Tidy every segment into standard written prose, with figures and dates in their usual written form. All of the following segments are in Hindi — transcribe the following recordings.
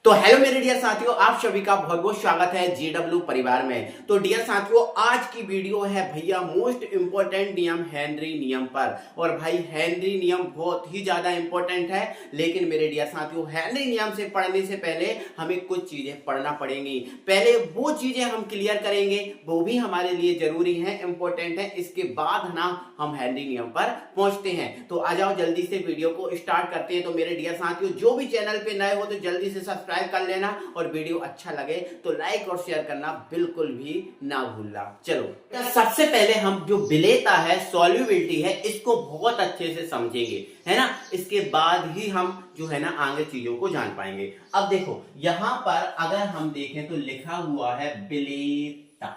तो हेलो मेरे डियर साथियों, आप सभी का बहुत बहुत स्वागत है जीडब्ल्यू परिवार में। तो डियर साथियों, आज की वीडियो है भैया मोस्ट इंपोर्टेंट नियम हेनरी नियम पर। और भाई हेनरी नियम बहुत ही ज्यादा इंपॉर्टेंट है, लेकिन मेरे डियर साथियों हेनरी नियम से पढ़ने से पहले हमें कुछ चीजें पढ़ना पड़ेंगी। पहले वो चीजें हम क्लियर करेंगे, वो भी हमारे लिए जरूरी है, इंपॉर्टेंट है। इसके बाद ना हम हेनरी नियम पर पहुंचते हैं। तो आ जाओ जल्दी से वीडियो को स्टार्ट करते हैं। तो मेरे डियर साथियों, जो भी चैनल पे नए हो तो जल्दी से सब्सक्राइब कर लेना, और वीडियो अच्छा लगे तो लाइक और शेयर करना बिल्कुल भी ना भूलना। चलो सबसे पहले हम जो विलेयता है, सॉल्युबिलिटी है, इसको बहुत अच्छे से समझेंगे, है ना। इसके बाद ही हम जो है ना आगे चीजों को जान पाएंगे। अब देखो यहां पर अगर हम देखें तो लिखा हुआ है विलेयता।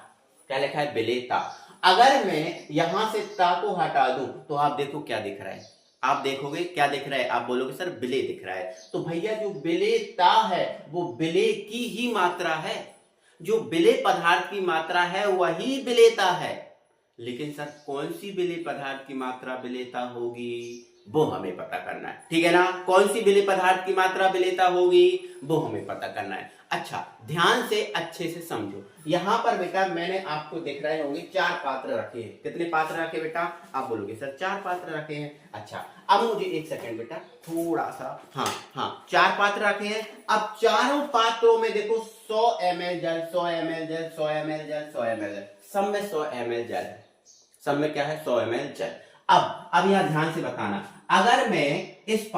क्या लिखा है? विलेयता। अगर मैं यहां से ता को हटा दूं तो आप देखो क्या दिख रहा है। आप देखोगे क्या दिख रहा है, आप बोलोगे सर विलेय दिख रहा है। तो भैया जो विलेयता है वो विलेय की ही मात्रा है। जो विलेय पदार्थ की मात्रा है वही विलेयता है। लेकिन सर कौन सी विलेय पदार्थ की मात्रा विलेयता होगी, वो हमें पता करना है, ठीक है ना। कौन सी विलेय पदार्थ की मात्रा विलेयता होगी वो हमें पता करना है। अच्छा ध्यान से अच्छे से समझो। यहां पर बेटा मैंने आपको दिख रहे होंगे 4 पात्र रखे हैं। कितने पात्र रखे बेटा? आप बोलोगे सर 4 पात्र रखे हैं। अच्छा अब मुझे एक सेकंड बेटा थोड़ा सा, हाँ 4 पात्र रखे हैं। अब चारों पात्रों में देखो 100 ml जल, 100 ml जल, 100 ml जल, 100 ml जल, सब में 100 ml जल है। सब में क्या है? 100 ml जल। अब यहां ध्यान से बताना, अगर मैं इस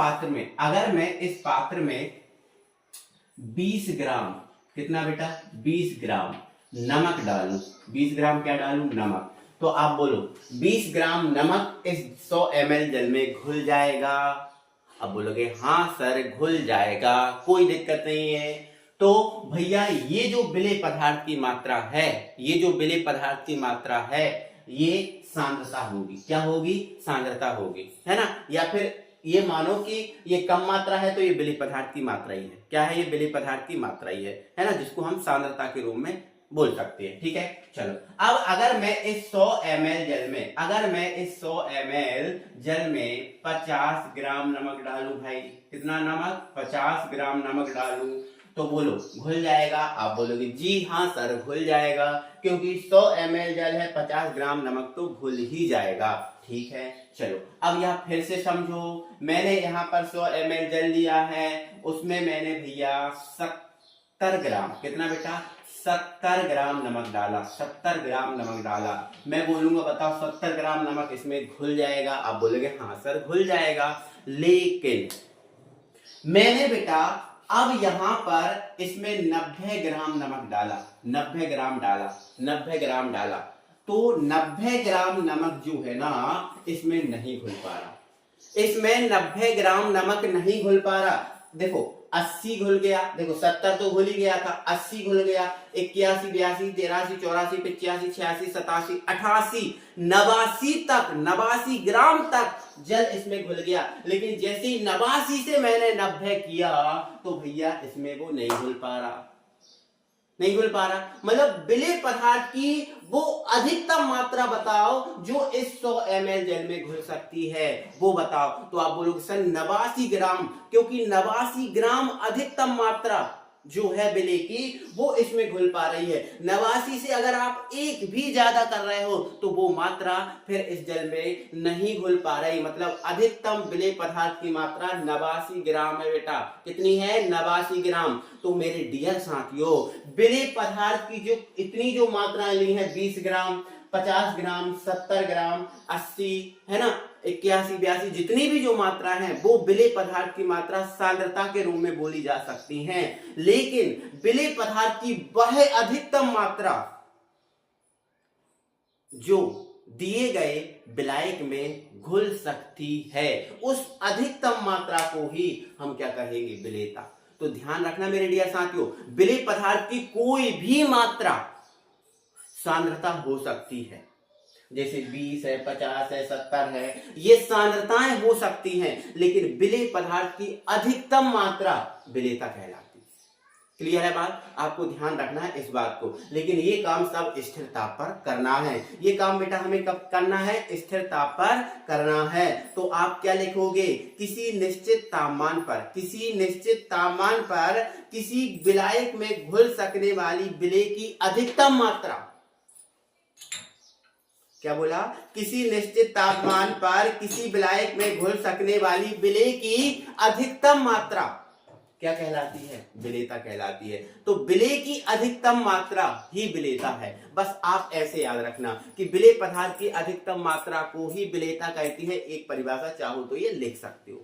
पात्र में 20 ग्राम, कितना बेटा? 20 ग्राम नमक डालूं। 20 ग्राम क्या डालूं? नमक। तो आप बोलो 20 ग्राम नमक इस 100 ml जल में घुल जाएगा? अब बोलोगे हाँ सर घुल जाएगा, कोई दिक्कत नहीं है। तो भैया ये जो विलेय पदार्थ की मात्रा है, ये सांद्रता होगी। क्या होगी? सांद्रता होगी, है ना। या फिर ये मानो कि ये कम मात्रा है तो ये विलेय पदार्थ की मात्रा ही है। क्या है? ये विलेय पदार्थ की मात्रा ही है ना, जिसको हम सांद्रता के रूप में बोल सकते हैं, ठीक है। चलो अब अगर मैं इस 100 ml जल में 50 ग्राम नमक डालूं, भाई कितना नमक? 50 ग्राम नमक डालूं, तो बोलो घुल जाएगा? आप बोलोगे जी हाँ सर घुल जाएगा, क्योंकि 100 ml जल है, 50 ग्राम नमक तो घुल ही जाएगा, ठीक है। चलो अब यह फिर से समझो। मैंने यहाँ पर 100 ml जल लिया है, उसमें मैंने भैया 70 ग्राम, कितना बेटा? 70 ग्राम नमक डाला। 70 ग्राम नमक डाला। मैं बोलूंगा बताओ 70 ग्राम नमक इसमें घुल जाएगा? आप बोलोगे हाँ सर घुल जाएगा। लेकिन मैंने बेटा अब यहां पर इसमें 90 ग्राम नमक डाला। 90 ग्राम डाला, 90 ग्राम डाला, तो 90 ग्राम नमक जो है ना इसमें नहीं घुल पा रहा। इसमें 90 ग्राम नमक नहीं घुल पा रहा। देखो 80 घुल गया, देखो 70 तो घुल ही गया था, 80 घुल गया, 81, 82, 83, 84, 85, 86, 87, 88, 89 तक, 89 ग्राम तक जल इसमें घुल गया। लेकिन जैसे ही 89 से मैंने 90 किया तो भैया इसमें वो नहीं घुल पा रहा। मतलब विलेय पदार्थ की वो अधिकतम मात्रा बताओ जो इस 100 ml जल में घुल सकती है, वो बताओ। तो आप बोलोगे सर 89 ग्राम, क्योंकि 89 ग्राम अधिकतम मात्रा जो है विलेय की वो इसमें घुल पा रही है। 89 से अगर आप एक भी ज्यादा कर रहे हो तो वो मात्रा फिर इस जल में नहीं घुल पा रही। मतलब अधिकतम विलेय पदार्थ की मात्रा 89 ग्राम है बेटा। कितनी है? 89 ग्राम। तो मेरे डियर साथियों, विलेय पदार्थ की जो इतनी जो मात्राएं ली है, 20 ग्राम, 50 ग्राम, 70 ग्राम, 80, है ना, 81, 82, जितनी भी जो मात्रा है वो विलेय पदार्थ की मात्रा सांद्रता के रूप में बोली जा सकती हैं। लेकिन विलेय पदार्थ की वह अधिकतम मात्रा जो दिए गए विलायक में घुल सकती है, उस अधिकतम मात्रा को ही हम क्या कहेंगे? विलेयता। तो ध्यान रखना मेरे डियर साथियों, विलेय पदार्थ की कोई भी मात्रा सांद्रता हो सकती है। जैसे 20 है, 50 है, 70 है, ये सांद्रताएं हो सकती हैं, लेकिन विलेय पदार्थ की अधिकतम मात्रा विलेयता कहलाती है। क्लियर है बात? आपको ध्यान रखना है इस बात को। लेकिन ये काम सब स्थिर ताप पर करना है। ये काम बेटा हमें कब करना है? स्थिर ताप पर करना है। तो आप क्या लिखोगे? किसी निश्चित तापमान पर, किसी निश्चित तापमान पर किसी विलायक में घुल सकने वाली विलेय की अधिकतम मात्रा। क्या बोला? किसी निश्चित तापमान पर किसी विलायक में घुल सकने वाली विलेय की अधिकतम मात्रा क्या कहलाती है? विलेयता कहलाती है। तो विलेय की अधिकतम मात्रा ही विलेयता है। बस आप ऐसे याद रखना कि विलेय पदार्थ की अधिकतम मात्रा को ही विलेयता कहती है। एक परिभाषा चाहो तो ये लिख सकते हो।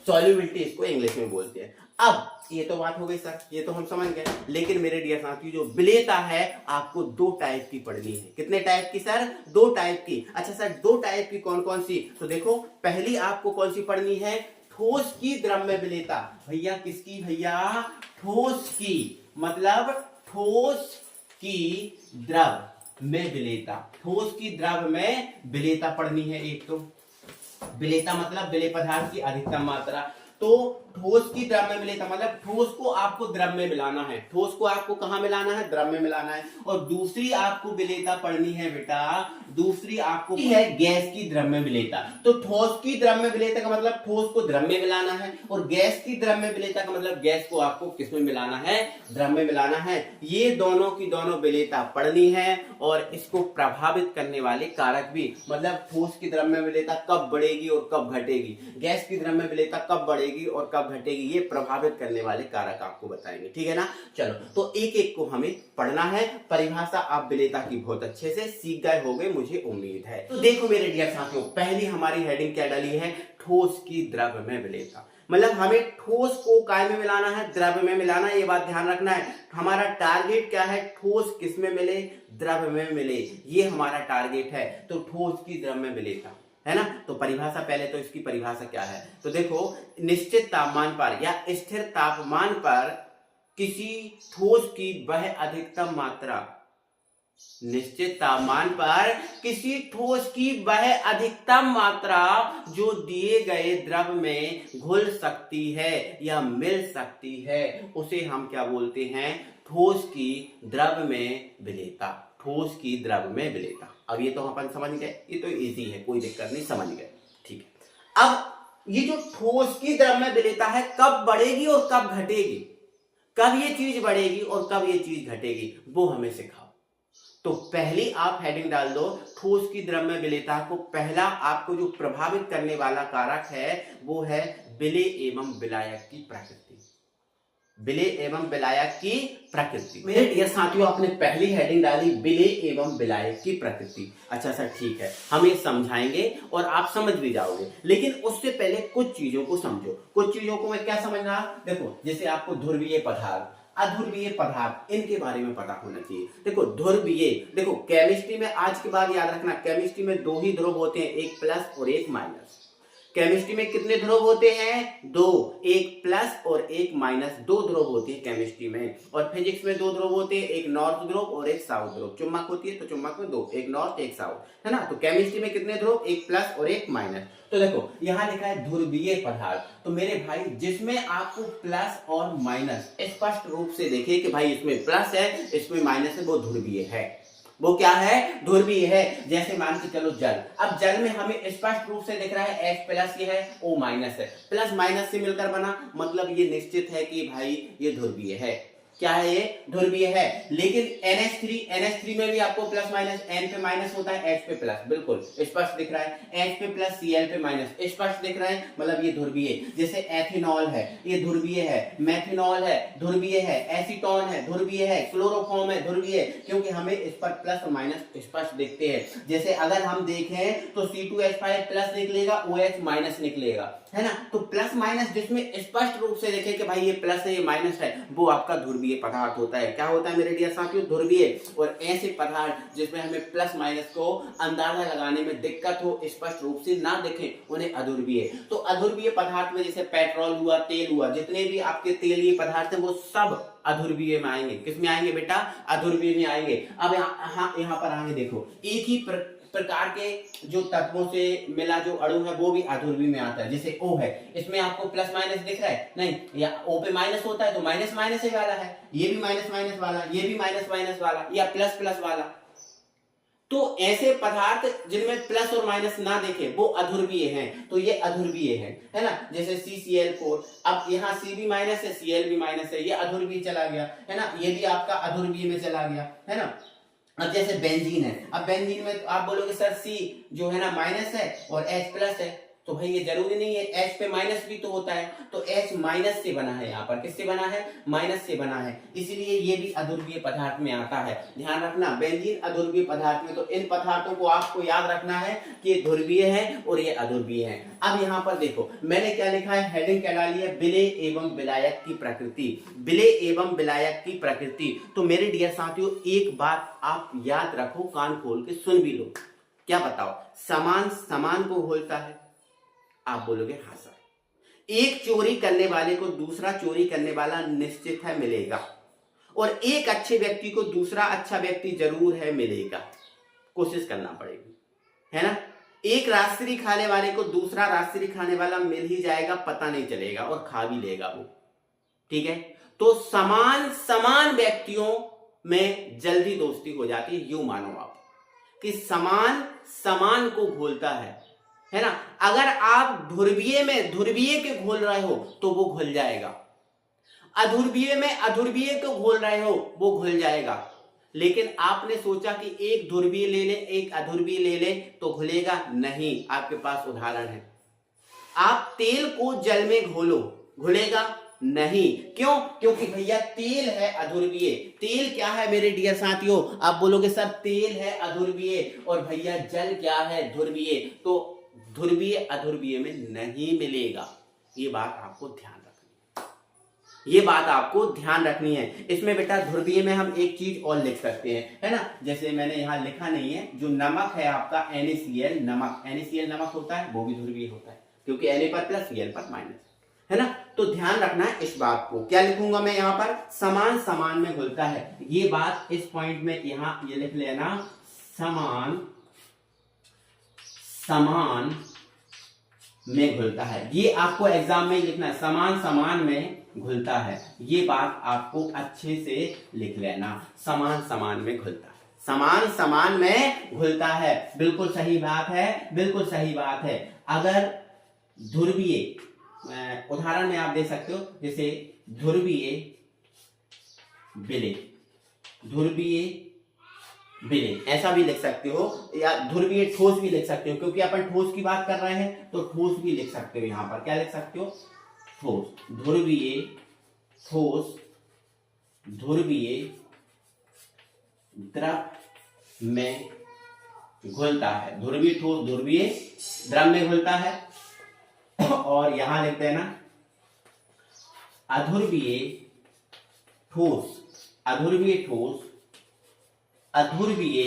सॉल्युबिलिटी इसको इंग्लिश में बोलते हैं। अब ये तो बात हो गई सर, ये तो हम समझ गए। लेकिन मेरे डियर साथियों, जो विलेयता है आपको दो टाइप की पढ़नी है। कितने टाइप की सर? दो टाइप की। अच्छा सर, दो टाइप की कौन कौन सी? तो देखो, पहली आपको कौन सी पढ़नी है? ठोस की द्रव्य विलेयता। भैया किसकी? भैया ठोस की, मतलब ठोस की द्रव में विलेयता। ठोस की द्रव में विलेयता पढ़नी है एक तो। विलेयता मतलब विलेय पदार्थ की अधिकतम मात्रा। तो ठोस की द्रव में विलेयता मतलब ठोस को आपको द्रव में मिलाना है। ठोस को आपको कहां मिलाना है? द्रव में मिलाना है। और दूसरी आपको विलेयता पढ़नी है बेटा, दूसरी आपको है गैस की द्रव में विलेयता। तो ठोस की द्रव में विलेयता का मतलब ठोस को द्रव में मिलाना है, और गैस की द्रव में विलेयता का मतलब गैस को आपको किसमें मिलाना है? द्रव में मिलाना है। ये दोनों की दोनों विलेयता पढ़नी है। और इसको प्रभावित करने वाले कारक भी, मतलब ठोस की द्रव में विलेयता कब बढ़ेगी और कब घटेगी, गैस की द्रव में विलेयता कब बढ़ेगी और कब घटेगी, ये प्रभावित करने वाले कारक आपको बताएंगे। ठीक है ना? चलो, तो एक एक को हमें पढ़ना है। परिभाषा आप विलेयता की बहुत अच्छे से सीख गए होंगे, मुझे उम्मीद है। तो देखो मेरे डियर साथियों, पहली हमारी हेडिंग क्या डाली है? ठोस की द्रव में विलेयता। मतलब हमें ठोस को काय में मिलाना है? द्रव में मिलाना है। ये बात ध्यान रखना है। हमारा टारगेट क्या है? ठोस किस में मिले? द्रव में मिले। ये हमारा टारगेट है। तो ठोस की द्रव में विलेयता है ना? तो परिभाषा, पहले तो इसकी परिभाषा क्या है? तो देखो, निश्चित तापमान पर या स्थिर तापमान पर किसी ठोस की वह अधिकतम मात्रा, निश्चित तापमान पर किसी ठोस की वह अधिकतम मात्रा जो दिए गए द्रव में घुल सकती है या मिल सकती है, उसे हम क्या बोलते हैं? ठोस की द्रव में विलेयता। ठोस की द्रव में विलेयता। अब ये तो अपन समझ गए, ये तो इजी है, कोई दिक्कत नहीं, समझ गए। ठीक है। अब ये जो ठोस की द्रव में विलेयता है, कब बढ़ेगी और कब घटेगी, कब ये चीज बढ़ेगी और कब ये चीज घटेगी, वो हमें सिखाओ। तो पहली आप हेडिंग डाल दो, ठोस की द्रव में विलेयता को पहला आपको जो प्रभावित करने वाला कारक है वो है विलेय एवं विलायक की प्रकृति। विलेय एवं विलायक की प्रकृति। मेरे डियर साथियों, आपने पहली हेडिंग डाली विलेय एवं विलायक की प्रकृति। अच्छा सर, ठीक है, हम ये समझाएंगे और आप समझ भी जाओगे। लेकिन उससे पहले कुछ चीजों को समझो। कुछ चीजों को मैं क्या समझना? देखो, जैसे आपको ध्रुवीय पदार्थ, अध्रुवीय पदार्थ, इनके बारे में पता होना चाहिए। देखो ध्रुवीय, देखो केमिस्ट्री में आज के बाद याद रखना, केमिस्ट्री में दो ही ध्रुव होते हैं, एक प्लस और एक माइनस। केमिस्ट्री में कितने ध्रुव होते हैं? दो, एक प्लस और एक माइनस, दो ध्रुव होते हैं केमिस्ट्री में। और फिजिक्स में दो ध्रुव होते हैं, एक नॉर्थ ध्रुव और एक साउथ ध्रुव। चुम्बक होती है तो चुम्बक में दो, एक नॉर्थ एक साउथ, है ना? तो केमिस्ट्री में कितने ध्रुव? एक प्लस और एक माइनस। तो देखो यहां लिखा है ध्रुवीय पदार्थ। तो मेरे भाई, जिसमें आपको प्लस और माइनस स्पष्ट रूप से देखे कि भाई इसमें प्लस है इसमें माइनस है, वो ध्रुवीय है। वो क्या है? ध्रुवीय है। जैसे मान के चलो जल। अब जल में हमें स्पष्ट रूप से दिख रहा है H प्लस ये है, O माइनस है। प्लस माइनस से मिलकर बना, मतलब ये निश्चित है कि भाई ये ध्रुवीय है। क्या है? ये ध्रुवीय है। लेकिन NH3 में भी आपको प्लस माइनस, N पे माइनस होता है, H पे प्लस, बिल्कुल स्पष्ट दिख रहा है। H पे प्लस, Cl पे माइनस, स्पष्ट दिख रहा है, मतलब ये ध्रुवीय। जैसे एथेनॉल है, ये ध्रुवीय है। मेथेनॉल है, ध्रुवीय है। एसीटोन है, ध्रुवीय है। क्लोरोफॉर्म है, ध्रुवीय है, क्योंकि हमें इस पर प्लस और माइनस स्पष्ट दिखते हैं। जैसे अगर हम देखें तो C2H5 प्लस निकलेगा, OH माइनस निकलेगा, है ना? तो प्लस माइनस जिसमें स्पष्ट रूप से देखे कि भाई ये प्लस है ये माइनस है, वो आपका ध्रुवीय पदार्थ होता है। क्या होता है मेरे डियर साथियों? ध्रुवीय। और ऐसे पदार्थ जिसमें हमें प्लस माइनस को अंदाजा लगाने में दिक्कत हो, स्पष्ट रूप से ना दिखे, उन्हें अध्रुवीय। तो अध्रुवीय पदार्थ में जैसे पेट्रोल हुआ, तेल हुआ, जितने भी आपके तेलीय पदार्थ है वो सब अध्रुवीय में आएंगे। किस में आएंगे बेटा? अध्रुवीय में आएंगे। अब यहाँ पर आगे देखो, एक ही प्रकार के जो तत्वों से मिला जो अणु है वो भी अध्रुवीय में आता है। जैसे O है, इसमें आपको प्लस माइनस दिख रहा है नहीं, या O पे माइनस होता है तो माइनस माइनस ही वाला है, ये भी माइनस माइनस वाला, ये भी माइनस माइनस वाला, या प्लस प्लस वाला। तो ऐसे पदार्थ जिनमें प्लस और माइनस ना देखे वो अध्रुवीय हैं, तो ये अध्रुवीय है ना। जैसे CCl4, अब यहाँ C भी माइनस है, Cl भी माइनस है, ये अध्रुवीय चला गया है ना, ये भी आपका अध्रुवीय में चला गया है ना। अब जैसे बेंजीन है, अब बेंजीन में तो आप बोलोगे सर C जो है ना माइनस है और H प्लस है, तो भाई ये जरूरी नहीं है, H पे माइनस भी तो होता है, तो H माइनस से बना है, यहाँ पर किससे बना है, माइनस से बना है, इसलिए ये भी अध्रुवीय पदार्थ में आता है। ध्यान रखना बेंजीन अध्रुवीय पदार्थ में, तो इन पदार्थों को आपको याद रखना है कि ये ध्रुवीय है और ये अध्रुवीय है। अब यहाँ पर देखो मैंने क्या लिखा है, हेडिंग क्या डाली है, विलेय एवं विलायक की प्रकृति, विलेय एवं विलायक की प्रकृति। तो मेरे डियर साथियों एक बात आप याद रखो, कान खोल के सुन भी लो, क्या बताओ, समान समान को घोलता है, आप बोलोगे हाँ सर। एक चोरी करने वाले को दूसरा चोरी करने वाला निश्चित है मिलेगा, और एक अच्छे व्यक्ति को दूसरा अच्छा व्यक्ति जरूर है मिलेगा, कोशिश करना पड़ेगी, है ना। एक राजश्री खाने वाले को दूसरा राजश्री खाने वाला मिल ही जाएगा, पता नहीं चलेगा और खा भी लेगा वो, ठीक है। तो समान समान व्यक्तियों में जल्दी दोस्ती हो जाती है, यूं मानो आप कि समान समान को घोलता है ना। अगर आप ध्रुवीय में ध्रुवीय के घोल रहे हो तो वो घुल जाएगा, अध्रुवीय में अध्रुवीय को घोल रहे हो वो घुल जाएगा, लेकिन आपने सोचा कि एक ध्रुवीय ले ले एक अध्रुवीय ले ले तो घुलेगा नहीं। आपके पास उदाहरण है, आप तेल को जल में घोलो, घुलेगा नहीं, क्यों, क्योंकि भैया तेल है अध्रुवीय। तेल क्या है मेरे डियर साथियों, आप बोलोगे सर तेल है अध्रुवीय, और भैया जल क्या है, ध्रुवीय, तो ध्रुवीय अध्रुवीय में नहीं मिलेगा। ये बात आपको ध्यान रखनी है, ये बात आपको ध्यान रखनी है। इसमें बेटा ध्रुवीय में हम एक चीज और लिख सकते हैं, है ना, जैसे मैंने यहाँ लिखा नहीं है, जो नमक है आपका NaCl नमक, NaCl नमक होता है, वो भी ध्रुवीय होता है, क्योंकि Na पर प्लस Cl पर माइनस, है ना। तो ध्यान रखना है इस बात को। क्या लिखूंगा मैं यहाँ पर, समान समान में घुलता है, ये बात इस पॉइंट में यहाँ ये लिख लेना, समान समान में घुलता है, ये आपको एग्जाम में लिखना है, समान समान में घुलता है, ये बात आपको अच्छे से लिख लेना, समान समान में घुलता है, समान समान में घुलता है, बिल्कुल सही बात है, बिल्कुल सही बात है। अगर ध्रुवीय उदाहरण में आप दे सकते हो, जैसे ध्रुवीय विलेय, ध्रुवीय विलेय ऐसा भी लिख सकते हो, या ध्रुवीय ठोस भी लिख सकते हो, क्योंकि अपन ठोस की बात कर रहे हैं तो ठोस भी लिख सकते हो। यहां पर क्या लिख सकते हो, ठोस, ध्रुवीय ठोस, ध्रुवीय द्रव में घुलता है, ध्रुवीय ठोस ध्रुवीय द्रव में घुलता है। और यहां लिखते हैं ना अध्रुवीय ठोस, अध्रुवीय ठोस अध्रुवीय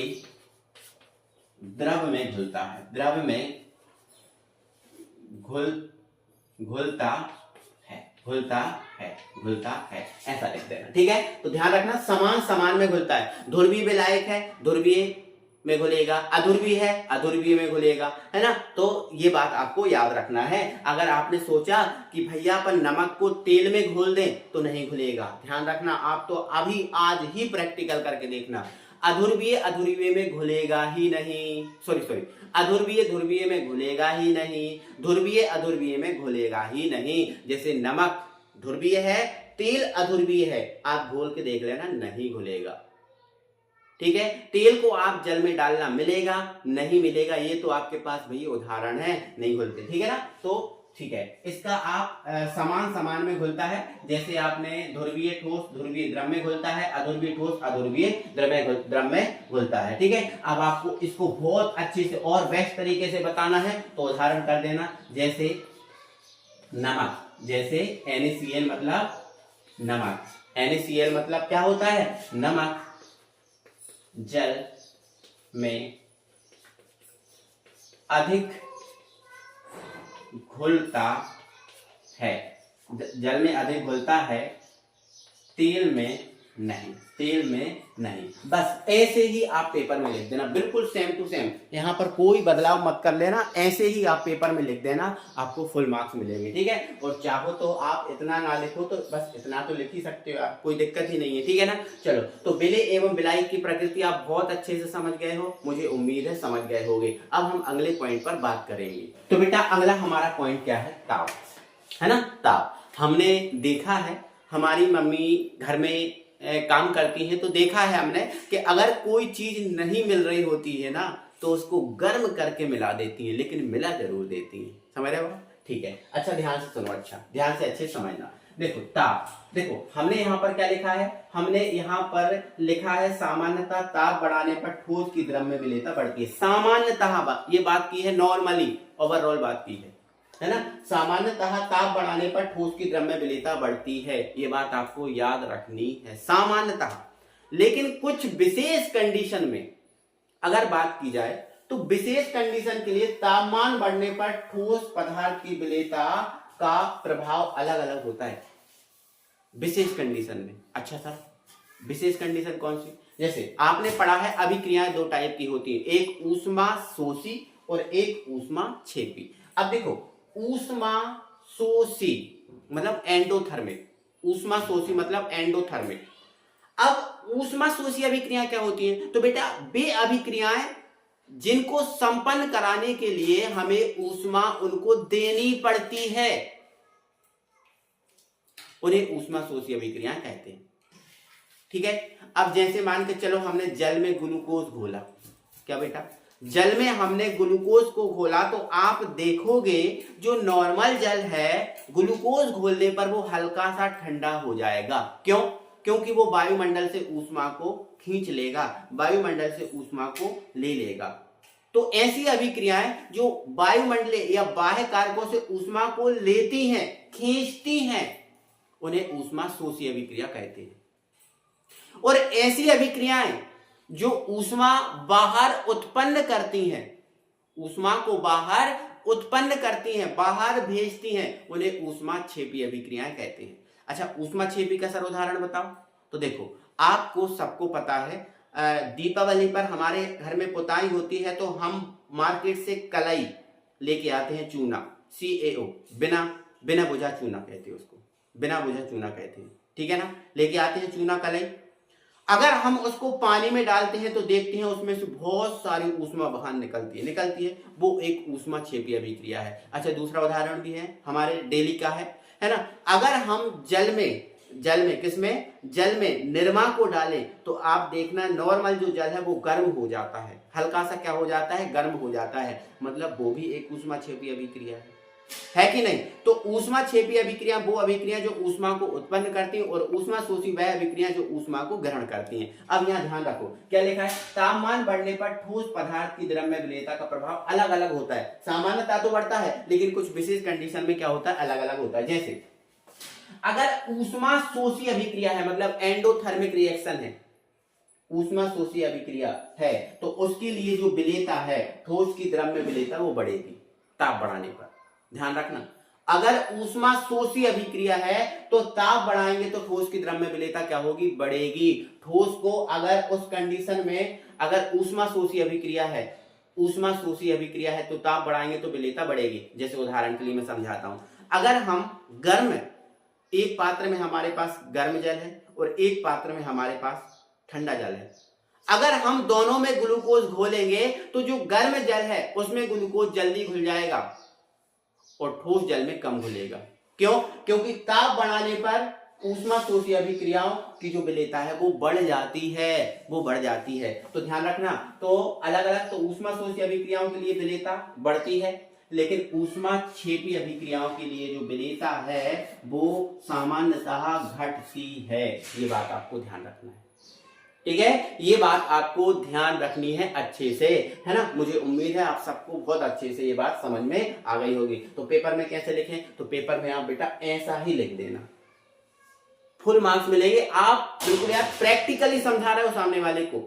द्रव में घुलता है, द्रव में घुलता है, घुलता है, घुलता है, ऐसा लिख देना, ठीक है। तो ध्यान रखना समान समान में घुलता है, ध्रुवीय विलायक है ध्रुवीय में घुलेगा, अध्रुवीय है अध्रुवीय में घुलेगा, है ना। तो ये बात आपको याद रखना है। अगर आपने सोचा कि भैया अपन नमक को तेल में घोल दें तो नहीं घुलेगा, ध्यान रखना, आप तो अभी आज ही प्रैक्टिकल करके देखना, अध्रुवीय अध्रुवीय में घुलेगा ही नहीं, सॉरी अध्रुवीय ध्रुवीय में घुलेगा ही नहीं, ध्रुवीय अध्रुवीय में घुलेगा ही नहीं। जैसे नमक ध्रुवीय है, तेल अध्रुवीय है, आप घोल के देख लेना नहीं घुलेगा, ठीक है। तेल को आप जल में डालना, मिलेगा नहीं मिलेगा, ये तो आपके पास भैया उदाहरण है, नहीं घुलते, ठीक है ना। तो ठीक है, इसका आप समान समान में घुलता है, जैसे आपने ध्रुवीय ठोस ध्रुवीय द्रव में घुलता है, अध्रुवीय ठोस अध्रुवीय द्रव में घुलता है, ठीक है। अब आपको इसको बहुत अच्छे से और बेस्ट तरीके से बताना है तो उदाहरण कर देना, जैसे नमक, जैसे NaCl मतलब नमक, NaCl मतलब क्या होता है, नमक जल में अधिक घुलता है, जल में अधिक घुलता है, तेल में नहीं, तेल में नहीं। बस ऐसे ही आप पेपर में लिख देना, बिल्कुल सेम टू सेम, यहाँ पर कोई बदलाव मत कर लेना, ऐसे ही आप पेपर में लिख देना, आपको फुल मार्क्स मिलेंगे। ठीक है, और चाहो तो आप इतना ना लिखो तो बस इतना तो लिख ही सकते हो आप, कोई दिक्कत ही नहीं है। ठीक है ना। चलो, तो बिले एवं बिलाई की प्रकृति आप बहुत अच्छे से समझ गए हो, मुझे उम्मीद है समझ गए होगे। अब हम अगले पॉइंट पर बात करेंगे। तो बेटा अगला हमारा पॉइंट क्या है? ताव, है ना। ताव हमने देखा है, हमारी मम्मी घर में काम करती हैं, तो देखा है हमने कि अगर कोई चीज नहीं मिल रही होती है ना, तो उसको गर्म करके मिला देती हैं, लेकिन मिला जरूर देती हैं। समझ रहे हो? ठीक है, अच्छा ध्यान से सुनो, अच्छा ध्यान से अच्छे समझना। देखो ताप, देखो हमने यहाँ पर क्या लिखा है? हमने यहाँ पर लिखा है सामान्यतः ताप बढ़ाने पर ठोस की द्रव्य विलेयता बढ़ती है। सामान्यतः ये बात की है, नॉर्मली ओवरऑल बात की है ना। सामान्यतः ताप बढ़ाने पर ठोस की द्रव्य विलेयता बढ़ती है, ये बात आपको याद रखनी है, सामान्यतः। लेकिन कुछ विशेष कंडीशन में अगर बात की जाए, तो विशेष कंडीशन के लिए तापमान बढ़ने पर ठोस पदार्थ की विलेयता का प्रभाव अलग अलग होता है विशेष कंडीशन में। अच्छा सर, विशेष कंडीशन कौन सी? जैसे आपने पढ़ा है अभिक्रियाएं दो टाइप की होती है, एक ऊष्मा शोषी और एक ऊष्मा छेपी। अब देखो, ऊष्मा शोषी मतलब एंडोथर्मिक, ऊष्मा शोषी मतलब एंडोथर्मिक। अब ऊष्मा शोषी अभिक्रिया क्या होती है? तो बेटा वे अभिक्रियाएं जिनको संपन्न कराने के लिए हमें ऊष्मा उनको देनी पड़ती है, उन्हें ऊष्मा शोषी अभिक्रियाएं कहते हैं। ठीक है, अब जैसे मान के चलो हमने जल में ग्लूकोज घोला, क्या बेटा जल में हमने ग्लूकोज को घोला, तो आप देखोगे जो नॉर्मल जल है ग्लूकोज घोलने पर वो हल्का सा ठंडा हो जाएगा। क्यों? क्योंकि वो वायुमंडल से ऊष्मा को खींच लेगा, वायुमंडल से ऊष्मा को ले लेगा। तो ऐसी अभिक्रियाएं जो वायुमंडलीय या बाह्य कारकों से ऊष्मा को लेती हैं, खींचती हैं, उन्हें ऊष्मा शोषी अभिक्रिया कहते हैं। और ऐसी अभिक्रियाएं जो ऊष्मा बाहर उत्पन्न करती हैं, ऊष्मा को बाहर उत्पन्न करती हैं, बाहर भेजती हैं, उन्हें ऊष्मा छेपी अभिक्रियाएं कहते हैं। अच्छा, ऊष्मा छेपी का सर उदाहरण बताओ। तो देखो, आपको सबको पता है दीपावली पर हमारे घर में पुताई होती है, तो हम मार्केट से कलई लेके आते हैं, चूना, CaO, बिना बुझा चूना कहते हैं उसको, बिना बुझा चूना कहते हैं। ठीक है ना, लेके आते हैं चूना कलई। अगर हम उसको पानी में डालते हैं तो देखते हैं उसमें से बहुत सारी ऊष्मा बाहर निकलती है, वो एक ऊष्मा छेपी अभिक्रिया है। अच्छा, दूसरा उदाहरण भी है, हमारे डेली का है ना। अगर हम जल में किसमें? जल में निरमा को डालें, तो आप देखना नॉर्मल जो जल है वो गर्म हो जाता है, हल्का सा क्या हो जाता है? गर्म हो जाता है, मतलब वो भी एक ऊष्मा छेपी अभिक्रिया है कि नहीं? तो ऊष्मा छेपी अभिक्रिया वो अभिक्रिया जो ऊष्मा को उत्पन्न करती है, और ऊष्मा शोषी वह अभिक्रिया जो ऊष्मा को ग्रहण करती हैं। अब यहाँ ध्यान रखो, क्या लिखा है? तापमान बढ़ने पर ठोस पदार्थ की द्रव्य विलेयता का प्रभाव अलग अलग होता है। सामान्यतः तो बढ़ता है, लेकिन कुछ विशेष कंडीशन में क्या होता है? अलग अलग होता है। जैसे अगर ऊष्मा शोषी अभिक्रिया है, मतलब एंडोथर्मिक रिएक्शन है, ऊष्मा शोषी अभिक्रिया है, तो उसके लिए जो विलेयता है, ठोस की द्रव्य विलेयता, वो बढ़ेगी ताप बढ़ाने पर। ध्यान रखना, अगर ऊष्मा शोषी अभिक्रिया है तो ताप बढ़ाएंगे तो ठोस की द्रव्य विलेयता क्या होगी? बढ़ेगी। ठोस को अगर उस कंडीशन में अगर ऊष्मा शोषी अभिक्रिया है तो ताप बढ़ाएंगे तो विलेयता बढ़ेगी। जैसे उदाहरण के लिए मैं समझाता हूं, अगर हम गर्म, एक पात्र में हमारे पास गर्म जल है और एक पात्र में हमारे पास ठंडा जल है, अगर हम दोनों में ग्लूकोज घोलेंगे तो जो गर्म जल है उसमें ग्लूकोज जल्दी घुल जाएगा और ठोस जल में कम घुलेगा। क्यों? क्योंकि ताप बढ़ाने पर ऊष्मा शोषी अभिक्रियाओं की जो विलेयता है वो बढ़ जाती है, तो ध्यान रखना। तो अलग अलग, तो ऊष्मा शोषी अभिक्रियाओं के लिए विलेयता बढ़ती है, लेकिन ऊष्मा छेपी अभिक्रियाओं के लिए जो विलेयता है वो सामान्यतः घटती है। ये बात आपको ध्यान रखना है, ठीक है? ये बात आपको ध्यान रखनी है अच्छे से, है ना। मुझे उम्मीद है आप सबको बहुत अच्छे से ये बात समझ में आ गई होगी। तो पेपर में कैसे लिखें? तो पेपर में आप बेटा ऐसा ही लिख देना, फुल मार्क्स मिलेंगे। आप बिल्कुल यार प्रैक्टिकली समझा रहे हो सामने वाले को,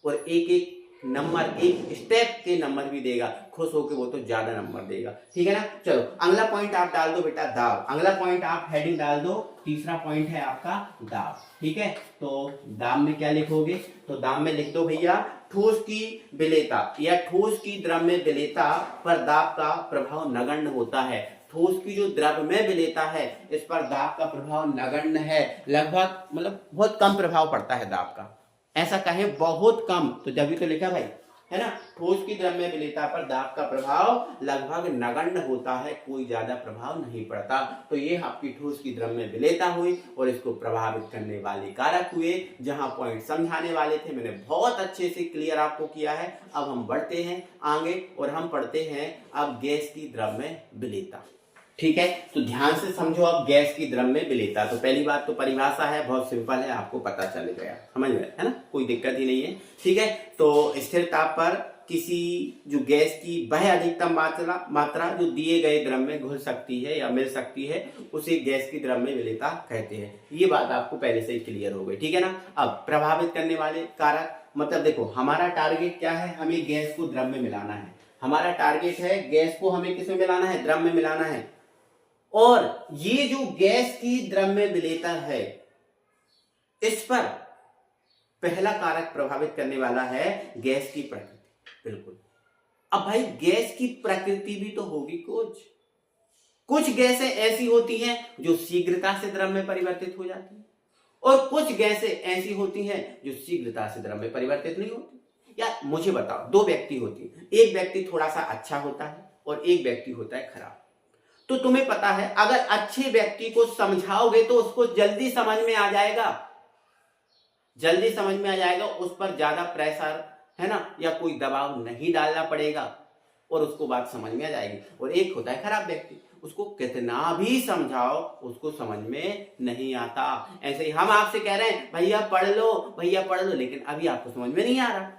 और एक एक नंबर, एक स्टेप के नंबर भी देगा, खुश होकर वो तो ज्यादा नंबर देगा। ठीक है ना। चलो अगला पॉइंट आप डाल दो बेटा दाब। अगला पॉइंट आप हेडिंग डाल दो, तीसरा पॉइंट है आपका दाब। ठीक है, तो दाब में क्या लिखोगे, तो दाब में लिख दो भैया ठोस की विलेयता या ठोस की द्रव्य विलेयता पर दाब का प्रभाव नगण्य होता है। ठोस की जो द्रव्यमय विलेयता है इस पर दाब का प्रभाव नगण्य है, लगभग मतलब बहुत कम प्रभाव पड़ता है दाब का। ऐसा कहें बहुत कम, तो जब भी तो लिखा भाई है ना, ठोस की द्रव्य विलेयता पर दाब का प्रभाव लगभग नगण्य होता है, कोई ज्यादा प्रभाव नहीं पड़ता। तो ये आपकी ठोस की द्रव्य विलेयता हुई और इसको प्रभावित करने वाले कारक हुए। जहां पॉइंट समझाने वाले थे मैंने बहुत अच्छे से क्लियर आपको किया है। अब हम बढ़ते हैं आगे और हम पढ़ते हैं अब गैस की द्रव्य विलेयता। ठीक है, तो ध्यान से समझो अब गैस की द्रव्य विलेयता। तो पहली बात तो परिभाषा है, बहुत सिंपल है, आपको पता चल गया, समझ गए है ना, कोई दिक्कत ही नहीं है। ठीक है, तो स्थिर ताप पर किसी जो गैस की वह अधिकतम मात्रा जो दिए गए द्रव्य में घुल सकती है या मिल सकती है उसे गैस की द्रव्य विलेयता कहते हैं। ये बात आपको पहले से ही क्लियर हो गई। ठीक है ना। अब प्रभावित करने वाले कारक, मतलब देखो हमारा टारगेट क्या है, हमें गैस को द्रव्य में मिलाना है। हमारा टारगेट है गैस को हमें किसमें मिलाना है, द्रव्य में मिलाना है। और ये जो गैस की द्रव्य विलेयता है इस पर पहला कारक प्रभावित करने वाला है गैस की प्रकृति। बिल्कुल। अब भाई गैस की प्रकृति भी तो होगी, कुछ गैसें ऐसी होती हैं जो शीघ्रता से द्रव्य में परिवर्तित हो जाती हैं और कुछ गैसें ऐसी होती हैं जो शीघ्रता से द्रव्य में परिवर्तित नहीं होती। या मुझे बताओ, दो व्यक्ति होती हैं, एक व्यक्ति थोड़ा सा अच्छा होता है और एक व्यक्ति होता है खराब। तो तुम्हें पता है अगर अच्छे व्यक्ति को समझाओगे तो उसको जल्दी समझ में आ जाएगा, जल्दी समझ में आ जाएगा, उस पर ज्यादा प्रेशर है ना या कोई दबाव नहीं डालना पड़ेगा और उसको बात समझ में आ जाएगी। और एक होता है खराब व्यक्ति, उसको कितना भी समझाओ उसको समझ में नहीं आता। ऐसे ही हम आपसे कह रहे हैं भैया पढ़ लो, भैया पढ़ लो, लेकिन अभी आपको समझ में नहीं आ रहा,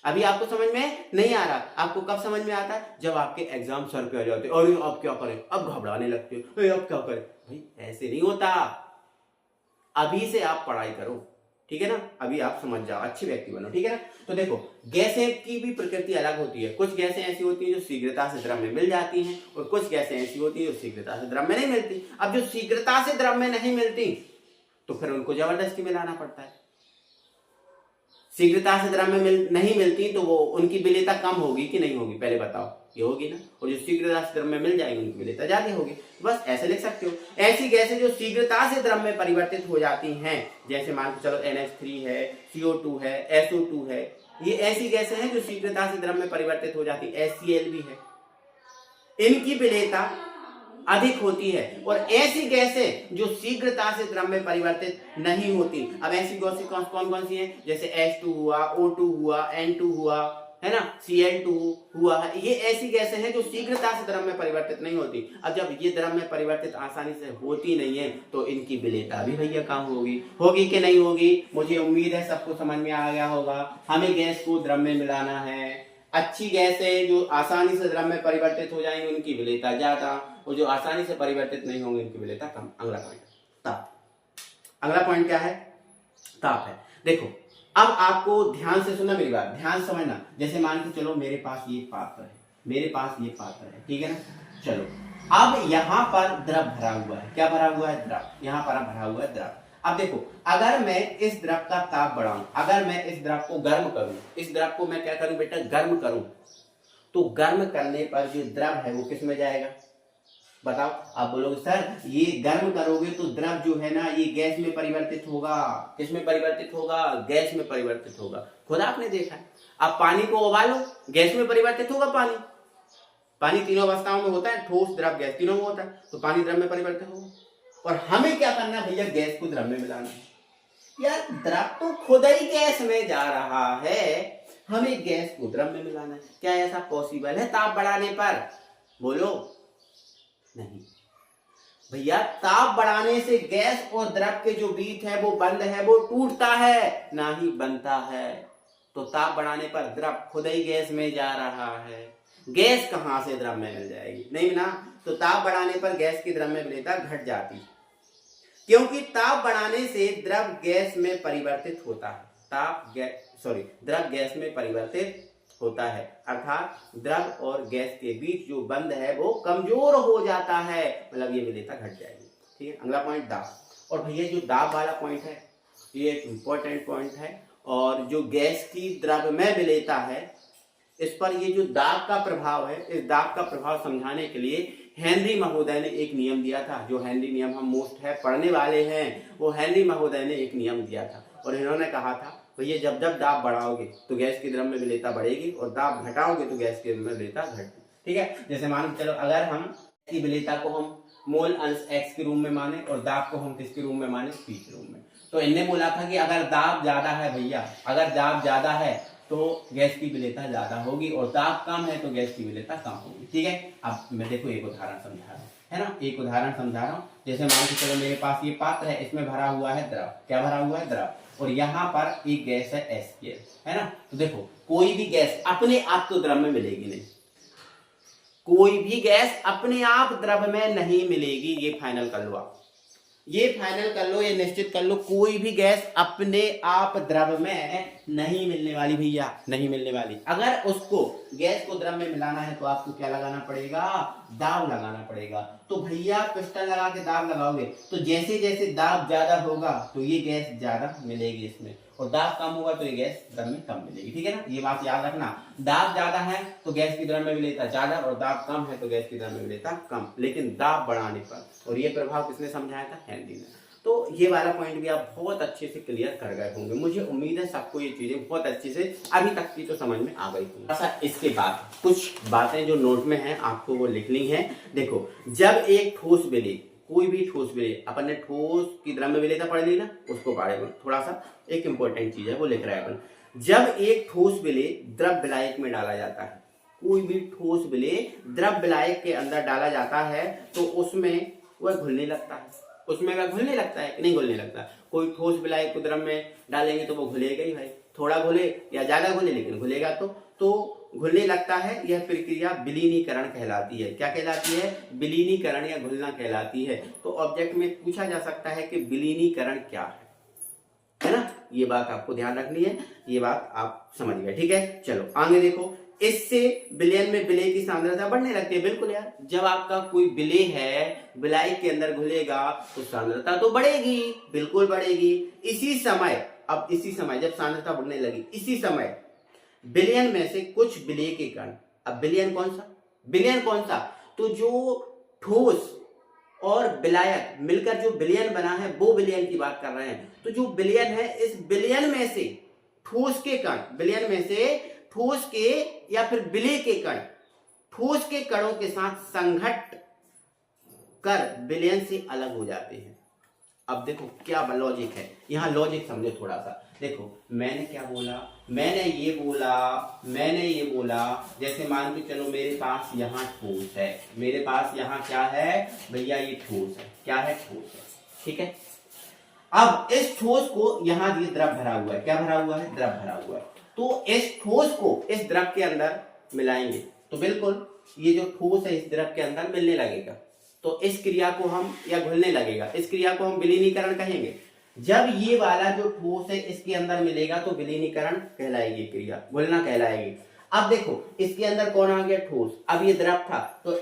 अभी आपको समझ में नहीं आ रहा। आपको कब समझ में आता है, जब आपके एग्जाम सर पे आ जाते हैं, अरे अब क्या करें, अब घबराने लगते हो, अब क्या करें। भाई ऐसे नहीं होता, अभी से आप पढ़ाई करो। ठीक है ना, अभी आप समझ जाओ, अच्छे व्यक्ति बनो। ठीक है ना। तो देखो गैसें की भी प्रकृति अलग होती है। कुछ गैसें ऐसी होती हैं जो शीघ्रता से द्रव्य में मिल जाती हैं और कुछ गैसें ऐसी होती हैं जो शीघ्रता से द्रव्य में नहीं मिलती। अब जो शीघ्रता से द्रव्य में नहीं मिलती तो फिर उनको जबरदस्ती मिलाना पड़ता है। शीघ्रता से द्रव्य में नहीं मिलती तो वो उनकी विलेयता कम होगी कि नहीं होगी, पहले बताओ, ये होगी ना। और जो शीघ्रता से द्रव्य में मिल जाएगी उनकी विलेयता ज्यादा होगी। बस ऐसे लिख सकते हो। ऐसी गैसें जो शीघ्रता से द्रव्य में परिवर्तित हो जाती हैं, जैसे मान के चलो NH3 है, CO2 है, SO2 है, ये ऐसी गैसें हैं जो शीघ्रता से द्रव्य में परिवर्तित हो जाती है। HCl भी है, इनकी विलेयता अधिक होती है। और ऐसी गैसें जो शीघ्रता से द्रव्य में परिवर्तित नहीं होती, अब ऐसी गैसें कौन कौन सी हैं, जैसे H2 हुआ, O2 हुआ, N2 हुआ, है ना, Cl2 हुआ है, ये ऐसी गैसें हैं जो शीघ्रता से द्रव्य में परिवर्तित नहीं होती। अब जब ये द्रव्य में परिवर्तित आसानी से होती नहीं है तो इनकी विलेयता भी भैया कम होगी कि नहीं होगी। मुझे उम्मीद है सबको समझ में आ गया होगा। हमें गैस को द्रव्य में मिलाना है। अच्छी गैसें जो आसानी से द्रव्य में परिवर्तित हो जाएंगी उनकी विलेयता ज्यादा, और जो आसानी से परिवर्तित नहीं होंगे उनकी विलेयता कम। अगला पॉइंट ताप। अगला पॉइंट क्या है, ताप है। देखो अब आपको ध्यान से सुनना, मेरी बात ध्यान समझना। जैसे मान के चलो मेरे पास ये पात्र है, मेरे पास ये पात्र है, ठीक है ना। चलो अब यहां पर द्रव भरा हुआ है, क्या भरा हुआ है, द्रव, यहां पर भरा हुआ है द्रव। अब देखो अगर मैं इस द्रव का ताप बढ़ाऊं, अगर मैं इस द्रव को गर्म करूं, इस द्रव को मैं क्या करूं बेटा, गर्म करूं, तो गर्म करने पर जो द्रव है वो किस में जाएगा, बताओ। आप बोलोगे सर ये गर्म करोगे तो द्रव जो है ना ये गैस में परिवर्तित होगा, किस में परिवर्तित होगा, गैस में परिवर्तित होगा। खुद आपने देखा है, आप पानी को उबालो गैस में परिवर्तित होगा। पानी तीनों अवस्थाओं में होता है, ठोस द्रव गैस तीनों में होता है, तो पानी द्रव में परिवर्तित होगा। और हमें क्या करना है भैया, गैस को द्रव में मिलाना है। यार द्रव तो खुद ही गैस में जा रहा है, हमें गैस को द्रव में मिलाना है। क्या ऐसा पॉसिबल है ताप बढ़ाने पर, बोलो नहीं भैया। ताप बढ़ाने से गैस और द्रव के जो बीच है वो बंध है, वो टूटता है ना ही बनता है। तो ताप बढ़ाने पर द्रव खुद ही गैस में जा रहा है, गैस कहां से द्रव में मिल जाएगी, नहीं ना। तो ताप बढ़ाने पर गैस की द्रव में विलेयता घट जाती है, क्योंकि ताप बढ़ाने से द्रव गैस में परिवर्तित होता है। द्रव गैस में परिवर्तित होता है, अर्थात द्रव और गैस के बीच जो बंध है वो कमजोर हो जाता है, मतलब ये विलेयता घट जाएगी। ठीक है, अगला पॉइंट दाब। और भैया जो दाब वाला पॉइंट है ये एक इंपॉर्टेंट पॉइंट है, और जो गैस की द्रव में विलेयता है इस पर ये जो दाब का प्रभाव है, इस दाब का प्रभाव समझाने के लिए हेनरी महोदय ने एक नियम दिया था। जो हेनरी नियम हम मोस्ट है पढ़ने वाले हैं, वो हेनरी महोदय ने एक नियम दिया था और इन्होंने कहा था भैया जब जब दाब बढ़ाओगे तो गैस की द्रव में विलेयता बढ़ेगी और दाब घटाओगे तो गैस की द्रव में विलेयता घटेगी। ठीक है, जैसे मान चलो अगर हम की विलेयता को हम मोल अंश x के रूप में माने और दाब को हम किसके रूप में माने, p के रूप में, तो इनने बोला था कि अगर दाब ज्यादा है भैया, अगर दाब ज्यादा है तो गैस की विलेयता ज्यादा होगी और दाब कम है तो गैस की विलेयता कम होगी। ठीक है, अब मैं देखो एक उदाहरण समझा रहा हूँ, है ना, एक उदाहरण समझा रहा हूँ। जैसे मान के चलो मेरे पास ये पात्र है, इसमें भरा हुआ है द्रव, क्या भरा हुआ है, द्रव, और यहाँ पर एक गैस है H, है ना। तो देखो कोई भी गैस अपने आप तो द्रव में मिलेगी नहीं, कोई भी गैस अपने आप द्रव में नहीं मिलेगी, ये फाइनल कर लो आप, ये फाइनल कर लो, ये निश्चित कर लो, कोई भी गैस अपने आप द्रव में नहीं मिलने वाली भैया, नहीं मिलने वाली। अगर उसको गैस को द्रव में मिलाना है तो आपको क्या लगाना पड़ेगा, दाब लगाना पड़ेगा। तो भैया पिस्टन लगा के दाब लगाओगे तो जैसे जैसे दाब ज्यादा होगा तो ये गैस ज्यादा मिलेगी इसमें, और दाब कम होगा तो ये गैस द्रव में कम मिलेगी। ठीक है ना, ये बात याद रखना, दाब ज्यादा है तो गैस की द्रव में विलेयता ज्यादा और दाब कम है तो गैस की द्रव में विलेयता कम, लेकिन दाब बढ़ाने पर, और ये प्रभाव किसने समझाया था, हेनरी ने। तो ये वाला पॉइंट भी आप बहुत अच्छे से क्लियर कर गए होंगे, मुझे उम्मीद है सबको ये चीजें बहुत अच्छे से अभी तक की तो समझ में आ गई होंगी। इसके बाद कुछ बातें जो नोट में हैं आपको वो लिखनी है। देखो जब एक ठोस विलेय, कोई भी ठोस विलेय, अपन ने ठोस की द्रव में विलेयता पढ़ ली ना, उसको पढ़े, थोड़ा सा एक इंपॉर्टेंट चीज है वो लिख रहा है अपन। जब एक ठोस विलेय द्रव विलायक में डाला जाता है, कोई भी ठोस विलेय द्रव विलायक के अंदर डाला जाता है तो उसमें वह घुलने लगता है, उसमें वह घुलने लगता है कि नहीं घुलने लगता। कोई ठोस विलायक को द्रव में डालेंगे तो वो घुलेगा ही भाई, थोड़ा घुले या ज्यादा घुले लेकिन घुलेगा तो घुलने लगता है। यह प्रक्रिया विलीनीकरण कहलाती है। क्या कहलाती है, विलीनीकरण या घुलना कहलाती है। तो ऑब्जेक्ट में पूछा जा सकता है कि विलीनीकरण क्या है ना, ये बात आपको ध्यान रखनी है, ये बात आप समझ गए। ठीक है, चलो आगे देखो, इससे विलयन में विलेय की सांद्रता बढ़ने लगती है। बिल्कुल यार, जब आपका कोई विलेय है विलायक के अंदर घुलेगा तो सांद्रता तो बढ़ेगी, बिल्कुल बढ़ेगी। इसी समय जब सांद्रता बढ़ने लगी, इसी समय विलयन में से कुछ विलेय के कण, अब विलयन कौन सा, तो जो ठोस और विलायक मिलकर जो विलयन बना है वो विलयन की बात कर रहे हैं। तो जो विलयन है, इस विलयन में से ठोस के कण, विलयन में से ठोस के या फिर विलेय के कण ठोस के कणों के साथ संघट्ट कर विलयन से अलग हो जाते हैं। अब देखो क्या लॉजिक है, यहाँ लॉजिक समझो थोड़ा सा। देखो मैंने क्या बोला, मैंने ये बोला, जैसे मान के चलो मेरे पास यहाँ ठोस है, मेरे पास यहाँ क्या है भैया, ये ठोस है, क्या है, ठोस है। ठीक है, अब इस ठोस को यहाँ ये द्रव भरा हुआ है, क्या भरा हुआ है, द्रव भरा हुआ है। तो इस ठोस को इस द्रव के अंदर मिलाएंगे तो बिल्कुल ये जो ठोस है इस द्रव के अंदर मिलने लगेगा, तो इस क्रिया को हम, या घुलने लगेगा, इस क्रिया को हम विलीनीकरण कहेंगे। जब ये वाला जो ठोस है इसके अंदर मिलेगा तो विलीनीकरण कहलाएगी क्रिया, घुलना कहलाएगी। अब देखो इसके अंदर कौन आ गया, ठोस। अब ये द्रव था तो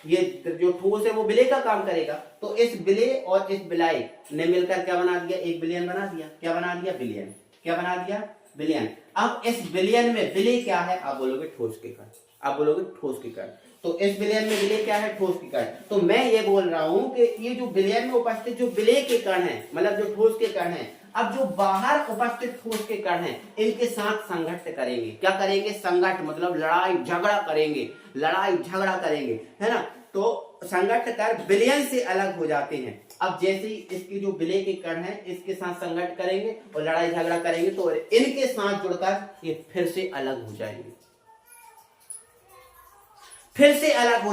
ये जो ठोस है वो विलेय का काम करेगा, तो इस विलेय और इस विलायक ने मिलकर क्या बना दिया, एक विलयन बना दिया। क्या बना दिया, विलयन। क्या बना दिया, विलयन। अब इस विलयन में विलेय क्या है, आप बोलोगे ठोस के कण, आप बोलोगे ठोस के कण। तो इस विलयन में विलेय क्या है, ठोस के कण। तो मैं ये बोल रहा हूं कि ये जो विलयन में उपस्थित जो विलेय के कण है, मतलब जो ठोस के कण है, अब जो बाहर उपस्थित ठोस के कण हैं इनके साथ संघट्ट करेंगे। क्या करेंगे, संघट्ट, मतलब लड़ाई झगड़ा करेंगे, है ना। तो संघट्ट कर विलयन से अलग हो जाते हैं। अब जैसे ही इसके जो विलेय के कण हैं इसके साथ संघट्ट करेंगे और लड़ाई झगड़ा करेंगे तो इनके साथ जुड़कर ये फिर से अलग हो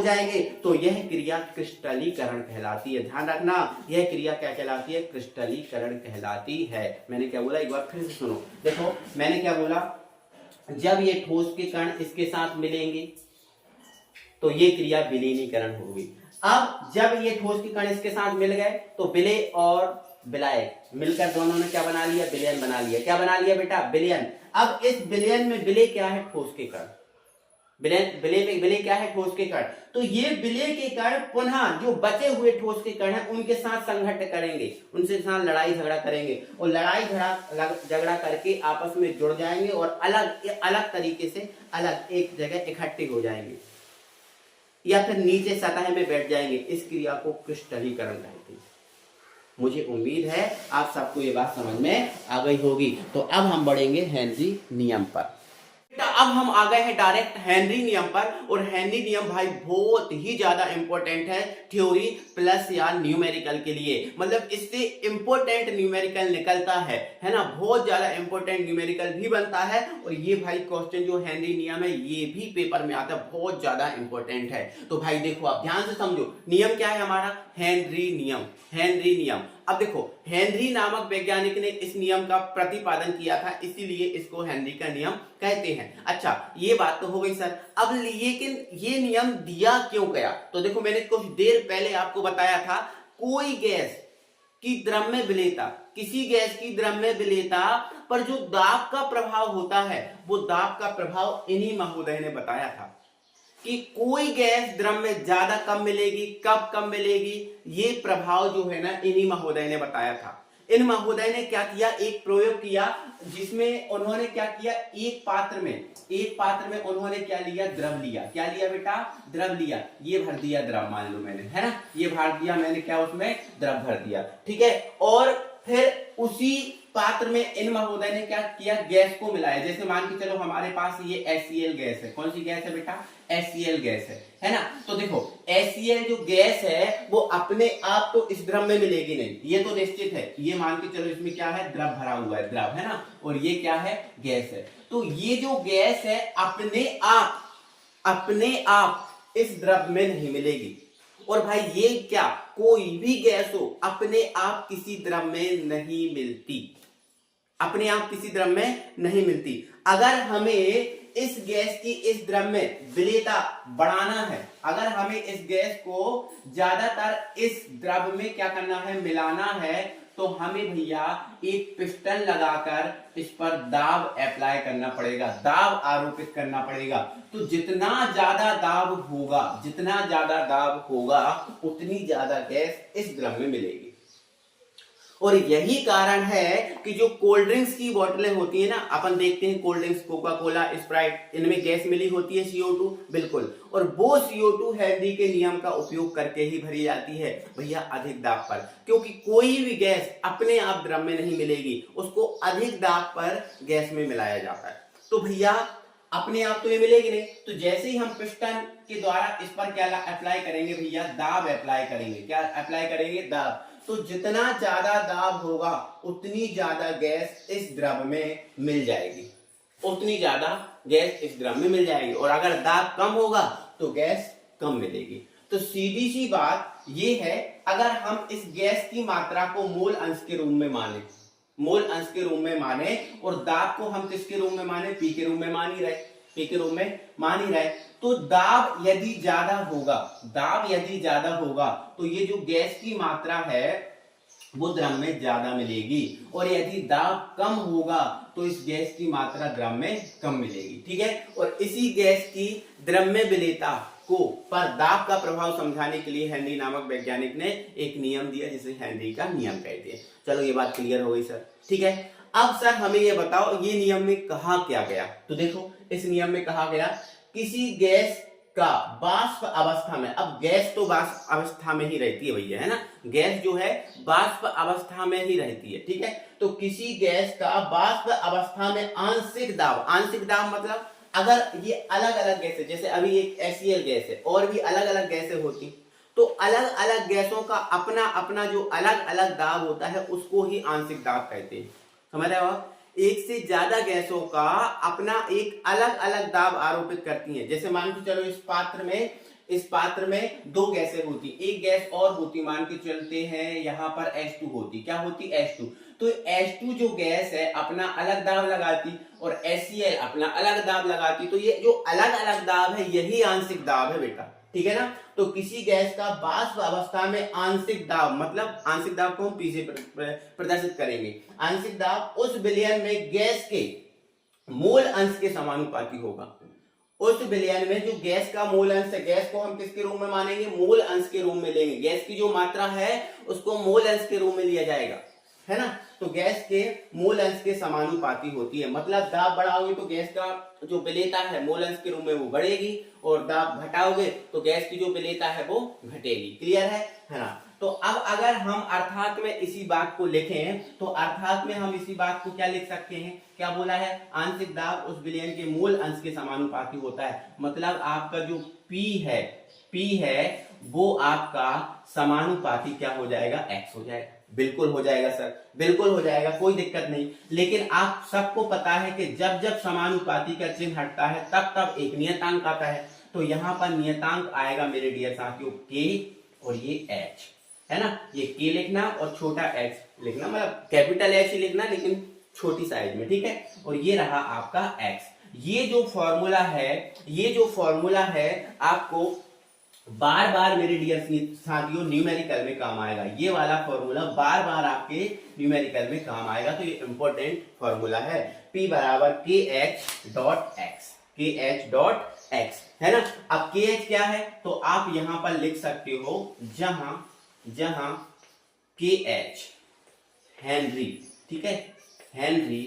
जाएंगे, तो यह क्रिया क्रिस्टलीकरण कहलाती है। ध्यान रखना, यह क्रिया क्या कहलाती है, क्रिस्टलीकरण कहलाती है। मैंने क्या बोला, एक बार फिर से सुनो। देखो मैंने क्या बोला, जब ये ठोस के कण इसके साथ मिलेंगे तो ये क्रिया विलीनीकरण होगी। अब जब ये ठोस के कण इसके साथ मिल गए तो विलेय और विलायक, मिलकर दोनों ने क्या बना लिया, विलयन बना लिया। क्या बना लिया बेटा, विलयन। अब इस विलयन में विलय क्या है, ठोस के कण। विलय क्या है, ठोस के कण। तो ये विलय के कण पुनः जो बचे हुए ठोस के कण हैं उनके साथ संघट्ट करेंगे, उनसे साथ लड़ाई झगड़ा करेंगे और लड़ाई झगड़ा करके आपस में जुड़ जाएंगे और अलग अलग तरीके से अलग एक जगह इकट्ठे हो जाएंगे या फिर नीचे सतह में बैठ जाएंगे। इस क्रिया को क्रिस्टलीकरण कहते हैं। मुझे उम्मीद है आप सबको ये बात समझ में आ गई होगी। तो अब हम बढ़ेंगे हेनरी नियम पर। अब हम आ गए हैं डायरेक्ट हेनरी नियम पर। और हेनरी नियम भाई बहुत ही ज्यादा इंपॉर्टेंट है थ्योरी प्लस या न्यूमेरिकल के लिए। मतलब इससे इंपॉर्टेंट न्यूमेरिकल निकलता है ना, बहुत ज्यादा इंपॉर्टेंट न्यूमेरिकल भी बनता है। और ये भाई क्वेश्चन जो हेनरी नियम है ये भी पेपर में आता है, बहुत ज्यादा इंपॉर्टेंट है। तो भाई देखो आप ध्यान से समझो, नियम क्या है हमारा, हेनरी नियम। हेनरी नियम, अब देखो हेनरी नामक वैज्ञानिक ने इस नियम का प्रतिपादन किया था, इसीलिए इसको हेनरी का नियम कहते हैं। अच्छा ये बात तो हो गई सर। अब लेकिन ये नियम दिया क्यों गया, तो देखो मैंने कुछ देर पहले आपको बताया था, कोई गैस की द्रव्य विलेयता, किसी गैस की द्रव्य विलेयता पर जो दाब का प्रभाव होता है वो दाब का प्रभाव इन्हीं महोदय ने बताया था कि कोई गैस द्रव्य में ज्यादा कम मिलेगी, कब कम मिलेगी, ये प्रभाव जो है ना इन्हीं महोदय ने बताया था। इन महोदय ने क्या किया, एक प्रयोग किया जिसमें उन्होंने क्या किया, एक पात्र में उन्होंने क्या लिया, द्रव लिया। क्या लिया बेटा, द्रव लिया। ये भर दिया द्रव, मान लो मैंने, है ना, ये भर दिया मैंने, क्या उसमें द्रव भर दिया, ठीक है। और फिर उसी पात्र में इन महोदय ने क्या किया, गैस को मिलाया। जैसे मान के चलो हमारे पास ये HCl गैस है। कौन सी गैस है बेटा, HCl गैस है ना। तो देखो HCl जो गैस है वो अपने आप तो इस द्रव में मिलेगी नहीं, ये तो निश्चित है। ये मान के चलो इसमें क्या है, द्रव भरा हुआ है, द्रव है ना, और ये क्या है, गैस है। तो ये जो गैस है अपने आप इस द्रव में नहीं मिलेगी। और भाई ये क्या, कोई भी गैस हो अपने आप किसी द्रव में नहीं मिलती, अपने आप किसी द्रव में नहीं मिलती। अगर हमें इस गैस की इस द्रव में विलेयता बढ़ाना है, अगर हमें इस गैस को ज्यादातर इस द्रव में क्या करना है, मिलाना है, तो हमें भैया एक पिस्टन लगाकर इस पर दाब अप्लाई करना पड़ेगा, दाब आरोपित करना पड़ेगा। तो जितना ज्यादा दाब होगा उतनी ज्यादा गैस इस द्रव में मिलेगी। और यही कारण है कि जो कोल्ड ड्रिंक्स की बोतलें होती है ना, अपन देखते हैं cold drinks, Coca Cola, Sprite, इनमें गैस मिली होती है CO2, बिल्कुल। और वो CO2 हेनरी के नियम का उपयोग करके ही भरी जाती है भैया अधिक दाब पर, क्योंकि कोई भी गैस अपने आप द्रव में नहीं मिलेगी, उसको अधिक दाब पर गैस में मिलाया जाता है। तो भैया अपने आप तो ये मिलेगी नहीं, तो जैसे ही हम पिस्टन के द्वारा इस पर क्या अप्लाई करेंगे भैया, दाब अप्लाई करेंगे। क्या अप्लाई करेंगे, दाब। तो जितना ज्यादा दाब होगा उतनी ज्यादा गैस इस द्रव में मिल जाएगी, उतनी ज्यादा गैस इस द्रव में मिल जाएगी। और अगर दाब कम होगा तो गैस कम मिलेगी। तो सीधी सी बात ये है, अगर हम इस गैस की मात्रा को मोल अंश के रूप में माने, मोल अंश के रूप में माने, और दाब को हम किसके रूप में माने, पी के रूप में मान ही रहे, पी के रूप में मान ही रहे। तो दाब यदि ज्यादा होगा तो ये जो गैस की मात्रा है वो द्रव में ज्यादा मिलेगी, और यदि दाब कम होगा तो इस गैस की मात्रा द्रव में कम मिलेगी, ठीक है। और इसी गैस की द्रव्य विलेयता को पर दाब का प्रभाव समझाने के लिए हेनरी नामक वैज्ञानिक ने एक नियम दिया जिसे हेनरी का नियम कहते हैं। चलो ये बात क्लियर हो गई सर, ठीक है। अब सर हमें ये बताओ ये नियम में कहा क्या गया, तो देखो इस नियम में कहा गया किसी गैस का वाष्प अवस्था में, अब गैस तो वाष्प अवस्था में ही रहती है भैया, है ना, गैस जो है वाष्प अवस्था में ही रहती है, ठीक है। तो किसी गैस का वाष्प अवस्था में आंशिक दाब मतलब अगर ये अलग अलग गैस है, जैसे अभी एक HCl गैस है और भी अलग अलग गैसें होती, तो अलग अलग गैसों का अपना अपना जो अलग अलग दाब होता है उसको ही आंशिक दाब कहते हैं, समझ रहे हो आप। एक से ज्यादा गैसों का अपना एक अलग अलग दाब आरोपित करती हैं। जैसे मान के चलो इस पात्र में दो गैसें होती, एक गैस और होती, मान के चलते हैं यहाँ पर H2 होती, क्या होती, H2। तो H2 जो गैस है अपना अलग दाब लगाती और HCl अपना अलग दाब लगाती। तो ये जो अलग अलग दाब है यही आंशिक दाब है बेटा, ठीक है ना। तो किसी गैस का वाष्प अवस्था में आंशिक दाब, मतलब आंशिक दाब को हम पी से प्रदर्शित करेंगे। आंशिक दाब उस विलयन में गैस के मोल अंश के समानुपाती होगा। उस विलयन में जो गैस का मोल अंश है, गैस को हम किसके रूप में मानेंगे, मोल अंश के रूप में लेंगे। गैस की जो मात्रा है उसको मोल अंश के रूप में लिया जाएगा, है ना। तो गैस के मोल अंश के समानुपाती होती है, मतलब दाब बढ़ाओगे तो गैस का जो विलेयता है मोल अंश के रूप में वो बढ़ेगी, और दाब घटाओगे तो गैस की जो विलेयता है वो घटेगी। क्लियर है ना। तो अब अगर हम अर्थात में इसी बात को लिखें तो अर्थात में हम इसी बात को क्या लिख सकते हैं, क्या बोला है, आंशिक दाब उस विलयन के मूल अंश के समानुपाती होता है। मतलब आपका जो P है वो आपका समानुपाती क्या हो जाएगा, X हो जाएगा। बिल्कुल हो जाएगा सर, बिल्कुल हो जाएगा, कोई दिक्कत नहीं। लेकिन आप सबको पता है कि जब जब समानुपाती का चिन्ह हटता है तब तब एक नियतांक आता है। तो यहाँ पर नियतांक आएगा मेरे डियर साथियों K और ये H, है ना। ये K लिखना और छोटा H लिखना, मतलब कैपिटल H ही लिखना लेकिन छोटी साइज में, ठीक है। और ये रहा आपका X। ये जो फॉर्मूला है आपको बार बार मेरे डियर साथियों न्यूमेरिकल में काम आएगा। ये वाला फॉर्मूला बार बार आपके न्यूमेरिकल में काम आएगा। तो ये इंपॉर्टेंट फॉर्मूला है, P बराबर KH डॉट X, है ना। अब KH क्या है तो आप यहां पर लिख सकते हो, जहां KH हेनरी, ठीक है, हेनरी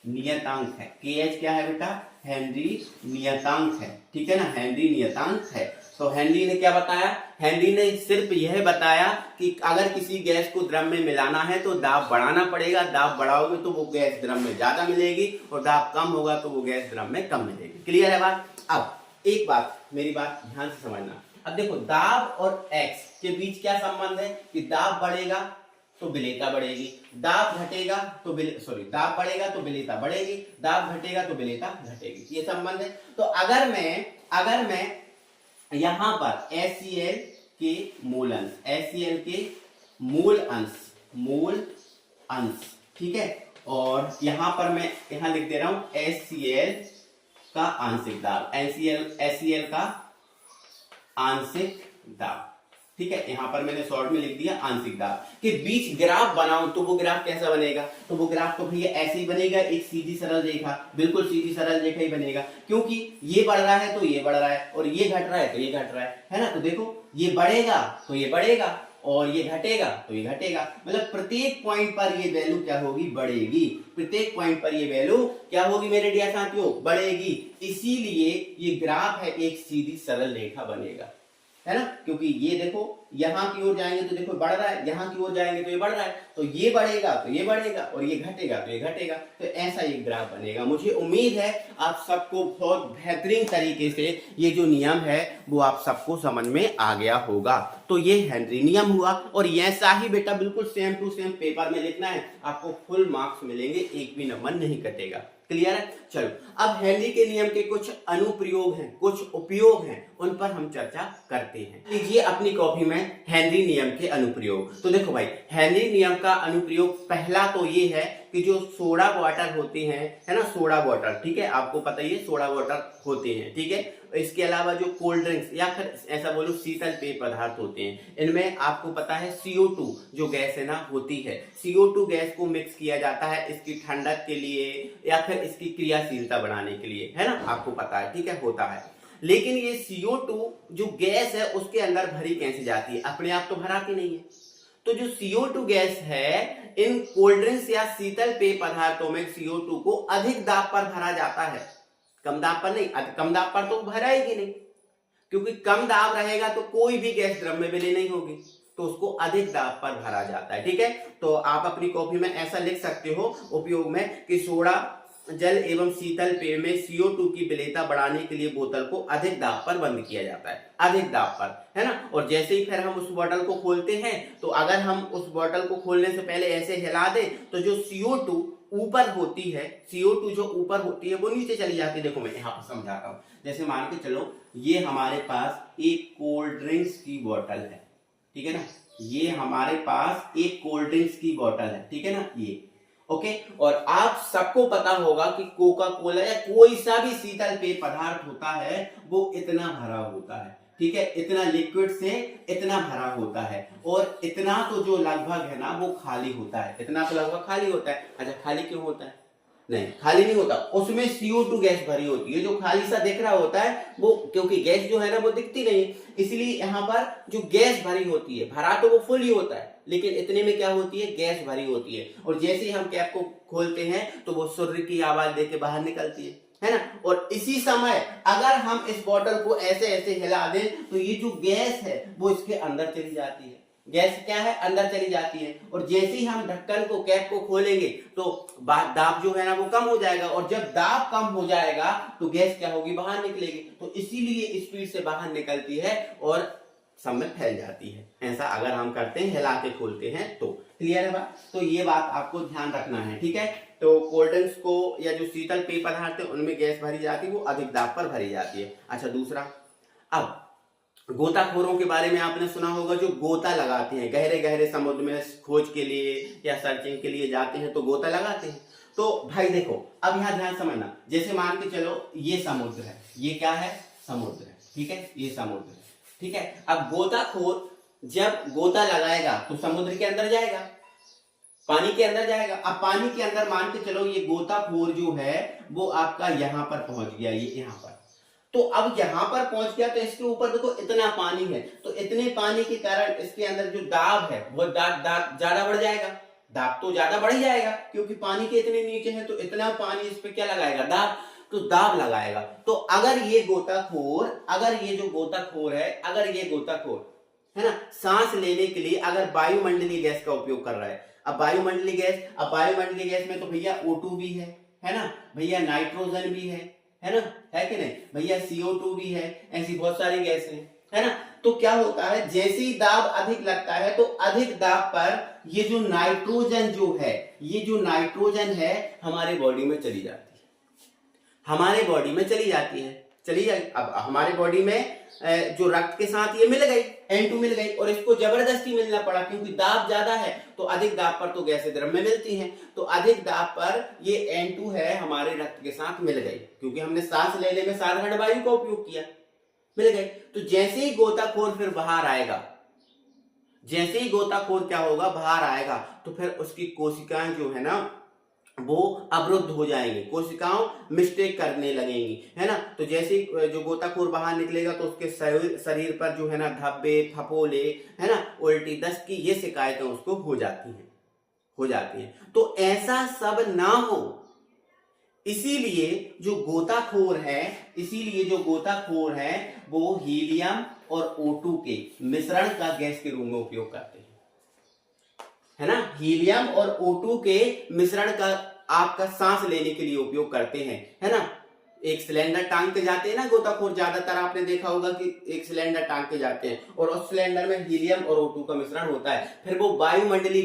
नियतांक है। KH क्या है बेटा, हेनरी नियतांक है, ठीक है ना, हेनरी नियतांक है। तो हेनरी ने क्या बताया, हेनरी ने सिर्फ यह बताया कि अगर किसी गैस को द्रव में मिलाना है तो दाब बढ़ाना पड़ेगा, दाब बढ़ाओगे तो वो गैस द्रव में ज्यादा मिलेगी, और दाब कम होगा तो वो गैस द्रव में कम मिलेगी। क्लियर है बात। अब एक बात, मेरी बात ध्यान से समझना। अब देखो दाब और X के बीच क्या संबंध है कि दाब बढ़ेगा तो विलेयता बढ़ेगी, दाब घटेगा तो दाब बढ़ेगा तो विलेयता बढ़ेगी, दाब घटेगा तो विलेयता घटेगी, ये संबंध है। तो अगर मैं यहां पर HCl के मूल अंश, ठीक है, और यहां पर मैं यहां लिख दे रहा हूं HCl का आंशिक दाब, HCl का आंशिक दाब, ठीक है। यहां पर मैंने शॉर्ट में लिख दिया आंशिक दाब के बीच ग्राफ बनाऊं तो वो ग्राफ कैसा बनेगा, तो वो ग्राफ तो भैया ऐसे ही बनेगा, एक सीधी सरल रेखा, बिल्कुल सीधी सरल रेखा ही बनेगा, क्योंकि ये बढ़ रहा है तो ये बढ़ रहा है, और ये घट रहा है तो ये घट रहा है ना। तो देखो ये बढ़ेगा तो ये बढ़ेगा, और ये घटेगा तो ये घटेगा, मतलब प्रत्येक पॉइंट पर ये वैल्यू क्या होगी, बढ़ेगी। प्रत्येक पॉइंट पर ये वैल्यू क्या होगी मेरे डियर साथियों, बढ़ेगी। इसीलिए ये ग्राफ है एक सीधी सरल रेखा बनेगा, है ना, क्योंकि ये देखो यहां की ओर जाएंगे तो देखो बढ़ रहा है, यहां की ओर जाएंगे तो ये बढ़ रहा है, तो ये बढ़ेगा तो ये बढ़ेगा, और ये घटेगा तो ये घटेगा, तो ऐसा ये ग्राफ बनेगा। मुझे उम्मीद है आप सबको बहुत बेहतरीन तरीके से ये जो नियम है वो आप सबको समझ में आ गया होगा। तो ये हेनरी नियम हुआ, और ऐसा ही बेटा बिल्कुल सेम टू सेम पेपर में लिखना है, आपको फुल मार्क्स मिलेंगे, एक भी नंबर नहीं कटेगा। क्लियर है। चलो अब हेनरी के नियम के कुछ अनुप्रयोग हैं, कुछ उपयोग हैं, उन पर हम चर्चा करते हैं। लीजिए अपनी कॉपी में हेनरी नियम के अनुप्रयोग। तो देखो भाई, हेनरी नियम का अनुप्रयोग पहला तो ये है कि जो सोडा वाटर होते हैं, है ना, सोडा वाटर, ठीक है, आपको पता ही है सोडा वाटर होते हैं, ठीक है। इसके अलावा जो कोल्ड ड्रिंक्स या फिर ऐसा बोलो शीतल पेय पदार्थ होते हैं, इनमें आपको पता है CO2 जो गैस है ना होती है, CO2 गैस को मिक्स किया जाता है इसकी ठंडक के लिए या फिर इसकी क्रियाशीलता बढ़ाने के लिए, है ना, आपको पता है, ठीक है, होता है। लेकिन ये CO2 जो गैस है उसके अंदर भरी कैसे जाती है, अपने आप तो भरा की नहीं है। तो जो CO2 गैस है इन कोल्ड ड्रिंक्स या शीतल पेय पदार्थों में CO2 को अधिक दाब पर भरा जाता है, कम दाब पर नहीं, कम दाब पर तो भराएगी नहीं, क्योंकि कम दाब रहेगा तो कोई भी गैस द्रव में विलीन नहीं होगी, तो उसको अधिक दाब पर भरा जाता है, ठीक है। तो आप अपनी कॉपी में ऐसा लिख सकते हो उपयोग में कि सोडा जल एवं शीतल पेय में CO2 की विलेयता बढ़ाने के लिए बोतल को अधिक दाब पर बंद किया जाता है, अधिक दाब पर, है ना। और जैसे ही फिर हम उस बोतल को खोलते हैं तो अगर हम उस बोतल को खोलने से पहले ऐसे हिला दें तो जो CO2 ऊपर होती है, CO2 जो ऊपर होती है वो नीचे चली जाती है। देखो मैं यहाँ पर समझाता हूँ, जैसे मान के चलो ये हमारे पास एक कोल्ड ड्रिंक्स की बोतल है, ठीक है ना, ये हमारे पास एक कोल्ड ड्रिंक्स की बोतल है, ठीक है ना, ये ओके। और आप सबको पता होगा कि कोका कोला या कोई सा भी शीतल पेय पदार्थ होता है वो इतना भरा होता है, ठीक है, इतना लिक्विड से इतना भरा होता है, और इतना तो जो लगभग है ना वो खाली होता है, इतना तो लगभग खाली होता है। अच्छा, खाली क्यों होता है? नहीं, खाली नहीं होता, उसमें CO2 गैस भरी होती है। जो खाली सा दिख रहा होता है वो, क्योंकि गैस जो है ना वो दिखती नहीं, इसलिए यहाँ पर जो गैस भरी होती है, भरा तो वो फुल ही होता है, लेकिन इतने में क्या होती है, गैस भरी होती है। और जैसे ही हम कैप को खोलते हैं तो वो सूर्य की आवाज देके बाहर निकलती है ना। और इसी समय अगर हम इस बॉटल को ऐसे ऐसे हिला दें तो ये जो गैस है वो इसके अंदर चली जाती है। गैस क्या है, अंदर चली जाती है। और जैसे ही हम ढक्कन को, कैप को खोलेंगे तो दाब जो है ना वो कम हो जाएगा, और जब दाब कम हो जाएगा तो गैस क्या होगी, बाहर निकलेगी। तो इसीलिए स्पीड से बाहर निकलती है और सब में फैल जाती है। ऐसा अगर हम करते हैं, हिला के खोलते हैं तो। क्लियर है बात? तो ये बात आपको ध्यान रखना है, ठीक है। तो कोल्ड ड्रिंक्स को या जो शीतल पेय पदार्थ है उनमें गैस भरी जाती है, वो अधिक दाब पर भरी जाती है। अच्छा, दूसरा, अब गोताखोरों के बारे में आपने सुना होगा, जो गोता लगाते हैं, गहरे गहरे समुद्र में खोज के लिए या सर्चिंग के लिए जाते हैं तो गोता लगाते हैं। तो भाई देखो, अब यहाँ ध्यान समझना, जैसे मान के चलो ये समुद्र है, ये क्या है, समुद्र है, ठीक है, ये समुद्र है, ठीक है। अब गोताखोर जब गोता लगाएगा तो समुद्र के अंदर जाएगा, पानी के अंदर जाएगा। अब पानी के अंदर मान के चलो ये गोताखोर जो है वो आपका यहां पर पहुंच गया, ये यहां पर। तो अब यहां पर पहुंच गया तो इसके ऊपर देखो इतना पानी है, तो इतने पानी के कारण इसके अंदर जो दाब है वो दाब ज्यादा बढ़ जाएगा। दाब तो ज्यादा बढ़ जाएगा क्योंकि पानी के इतने नीचे है, तो इतना पानी इस पे क्या लगाएगा, दाब, तो दाब लगाएगा। तो अगर ये गोताखोर, अगर ये जो गोताखोर है, अगर ये गोताखोर है ना, सांस लेने के लिए अगर वायुमंडलीय गैस का उपयोग कर रहा है, अब वायुमंडलीय गैस में तो भैया O2 भी है ना भैया, नाइट्रोजन भी है ना, है कि नहीं भैया, CO2 भी है, ऐसी बहुत सारी गैस है ना। तो क्या होता है, जैसे ही दाब अधिक लगता है तो अधिक दाब पर ये जो नाइट्रोजन जो है, ये जो नाइट्रोजन है हमारे बॉडी में चली जाती है, हमारे बॉडी में चली जाती है, चली जाए। अब हमारे बॉडी में जो रक्त के साथ ये मिल गई, N2 मिल गई, और इसको जबरदस्ती मिलना पड़ा क्योंकि दाब ज्यादा है। तो अधिक दाब पर तो गैसें द्रव में मिलती हैं, तो अधिक दाब पर ये N2 है हमारे रक्त के साथ मिल गई, क्योंकि हमने सांस लेने में साधारण वायु का उपयोग किया, मिल गई। तो जैसे ही गोताखोर फिर बाहर आएगा, जैसे ही गोताखोर क्या होगा, बाहर आएगा, तो फिर उसकी कोशिकाएं जो है ना वो अवरुद्ध हो जाएंगे, कोशिकाओं मिस्टेक करने लगेंगी, है ना। तो जैसे ही जो गोताखोर बाहर निकलेगा तो उसके शरीर पर जो है ना धब्बे, फफोले, है ना, उल्टी, दस्त की ये शिकायतें उसको हो जाती हैं। तो ऐसा सब ना हो, इसीलिए जो गोताखोर है वो हीलियम और O2 के मिश्रण का गैस के रूप में उपयोग करते हैं, है ना। हीलियम और O2 के मिश्रण का आपका सांस लेने के लिए उपयोग करते हैं, है ना। एक सिलेंडर टांग के जाते हैं ना गोताखोर, ज्यादातर आपने देखा होगा कि एक सिलेंडर टांग के जाते हैं और उस सिलेंडर में हीलियम और O2 का मिश्रण होता है। फिर वो वायुमंडलीय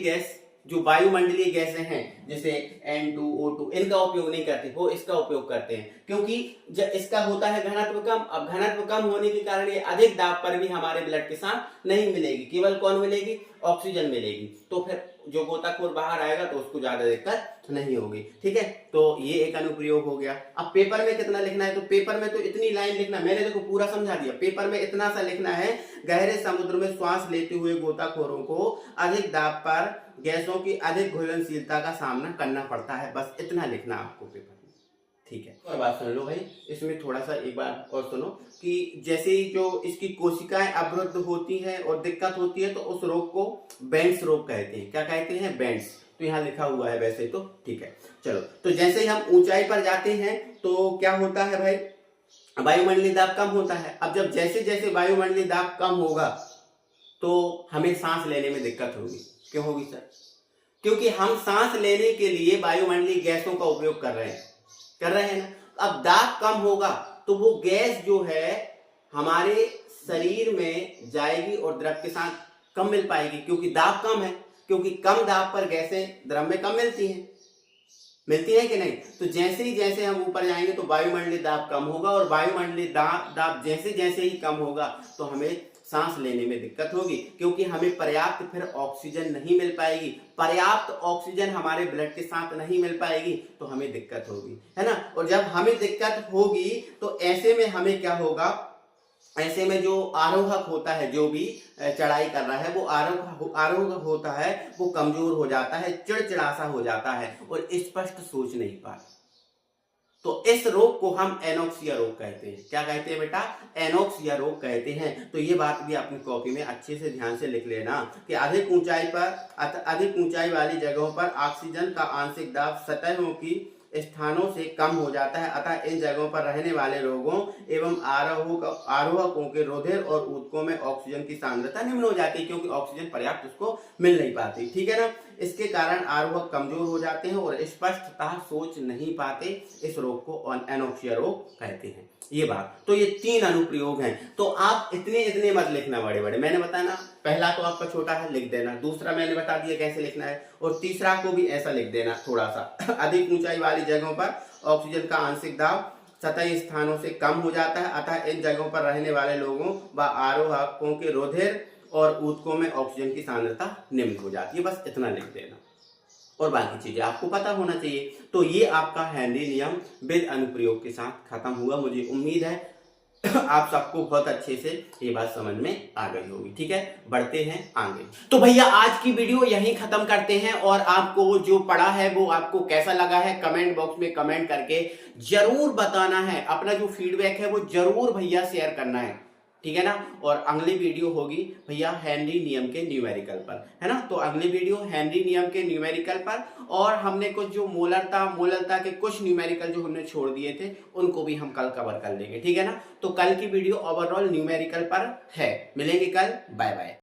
गैसें हैं जैसे N2, O2, इनका उपयोग नहीं करते, वो इसका उपयोग करते हैं, क्योंकि जब इसका होता है घनत्व कम। अब घनत्व कम होने के कारण ये अधिक दाब पर भी हमारे ब्लड के साथ नहीं मिलेगी, केवल कौन मिलेगी, ऑक्सीजन मिलेगी। तो फिर जो गोताखोर बाहर आएगा तो उसको ज्यादा दिक्कत नहीं होगी, ठीक है। तो ये एक अनुप्रयोग हो गया। अब पेपर में कितना लिखना है, तो पेपर में तो इतनी लाइन लिखना, मैंने देखो पूरा समझा दिया। पेपर में इतना सा लिखना है, गहरे समुद्र में श्वास लेते हुए गोताखोरों को अधिक दाब पर गैसों की अधिक घुलनशीलता का सामना करना पड़ता है, बस इतना लिखना आपको पेपर में, ठीक है। और बात सुन लो भाई, इसमें थोड़ा सा एक बार और सुनो कि जैसे ही जो इसकी कोशिकाएं अवरुद्ध होती हैं और दिक्कत होती है तो उस रोग को बेंड्स रोग कहते हैं। क्या कहते हैं, बेंड्स। तो यहाँ लिखा हुआ है वैसे तो, ठीक है। चलो, तो जैसे ही हम ऊंचाई पर जाते हैं तो क्या होता है भाई, वायुमंडलीय दाब कम होता है। अब जब जैसे जैसे वायुमंडलीय दाब कम होगा तो हमें सांस लेने में दिक्कत होगी। क्यों होगी सर? क्योंकि हम सांस लेने के लिए वायुमंडलीय गैसों का उपयोग कर रहे हैं ना। अब दाब कम होगा तो वो गैस जो है हमारे शरीर में जाएगी और द्रव के साथ कम मिल पाएगी, क्योंकि दाब कम है, क्योंकि कम दाब पर गैसें द्रव में कम मिलती है कि नहीं। तो जैसे हम ऊपर जाएंगे तो वायुमंडलीय दाब कम होगा, और वायुमंडलीय दाब जैसे ही कम होगा तो हमें सांस लेने में दिक्कत होगी, क्योंकि हमें पर्याप्त फिर ऑक्सीजन नहीं मिल पाएगी। पर्याप्त ऑक्सीजन हमारे ब्लड के साथ नहीं मिल पाएगी तो हमें दिक्कत होगी, है ना। और जब हमें दिक्कत होगी तो ऐसे में हमें क्या होगा, ऐसे में जो आरोहक होता है, जो भी चढ़ाई कर रहा है, वो आरोहक होता है, वो कमजोर हो जाता है, चिड़चिड़ा सा हो जाता है और स्पष्ट सोच नहीं पाता। तो इस रोग को हम एनोक्सिया रोग कहते हैं। क्या कहते हैं बेटा? एनोक्सिया रोग कहते हैं। तो ये बात भी अपनी कॉपी में अच्छे से ध्यान से लिख लेना कि अधिक ऊंचाई वाली जगहों पर ऑक्सीजन का आंशिक दाब सतहों की स्थानों से कम हो जाता है, अतः इन जगहों पर रहने वाले रोगों एवं आरोहकों के रुधिर और ऊतकों में ऑक्सीजन की सांद्रता निम्न हो जाती है, क्योंकि ऑक्सीजन पर्याप्त उसको मिल नहीं पाती। ठीक है ना? इसके कारण आरोहक कमजोर हो जाते हैं और स्पष्टतः सोच नहीं पाते। इस रोग को एनोक्सिया रोग कहते हैं। ये बात तो, ये 3 अनुप्रयोग हैं। तो आप इतने मत लिखना बड़े बड़े, मैंने बताया ना, पहला तो आपका छोटा है, लिख देना। दूसरा मैंने बता दिया कैसे लिखना है, और तीसरा को भी ऐसा लिख देना थोड़ा सा। अधिक ऊंचाई वाली जगहों पर ऑक्सीजन का आंशिक दाब सतही स्थानों से कम हो जाता है, अतः इन जगहों पर रहने वाले लोगों व आरोहकों के रुधिर और ऊतकों में ऑक्सीजन की सांद्रता निम्न हो जाती है। बस इतना लिख देना और बाकी चीजें आपको पता होना चाहिए। तो ये आपका हेनरी नियम विद अनुप्रयोग के साथ खत्म हुआ। मुझे उम्मीद है आप सबको बहुत अच्छे से ये बात समझ में आ गई होगी। ठीक है, बढ़ते हैं आगे। तो भैया आज की वीडियो यहीं खत्म करते हैं, और आपको जो पढ़ा है वो आपको कैसा लगा है कमेंट बॉक्स में कमेंट करके जरूर बताना है। अपना जो फीडबैक है वो जरूर भैया शेयर करना है। ठीक है ना? और अगली वीडियो होगी भैया हेनरी नियम के न्यूमेरिकल पर, है ना? तो अगली वीडियो हेनरी नियम के न्यूमेरिकल पर, और हमने कुछ जो मोलरता के कुछ न्यूमेरिकल जो हमने छोड़ दिए थे उनको भी हम कल कवर कर लेंगे। ठीक है ना? तो कल की वीडियो ओवरऑल न्यूमेरिकल पर है। मिलेंगे कल। Bye bye.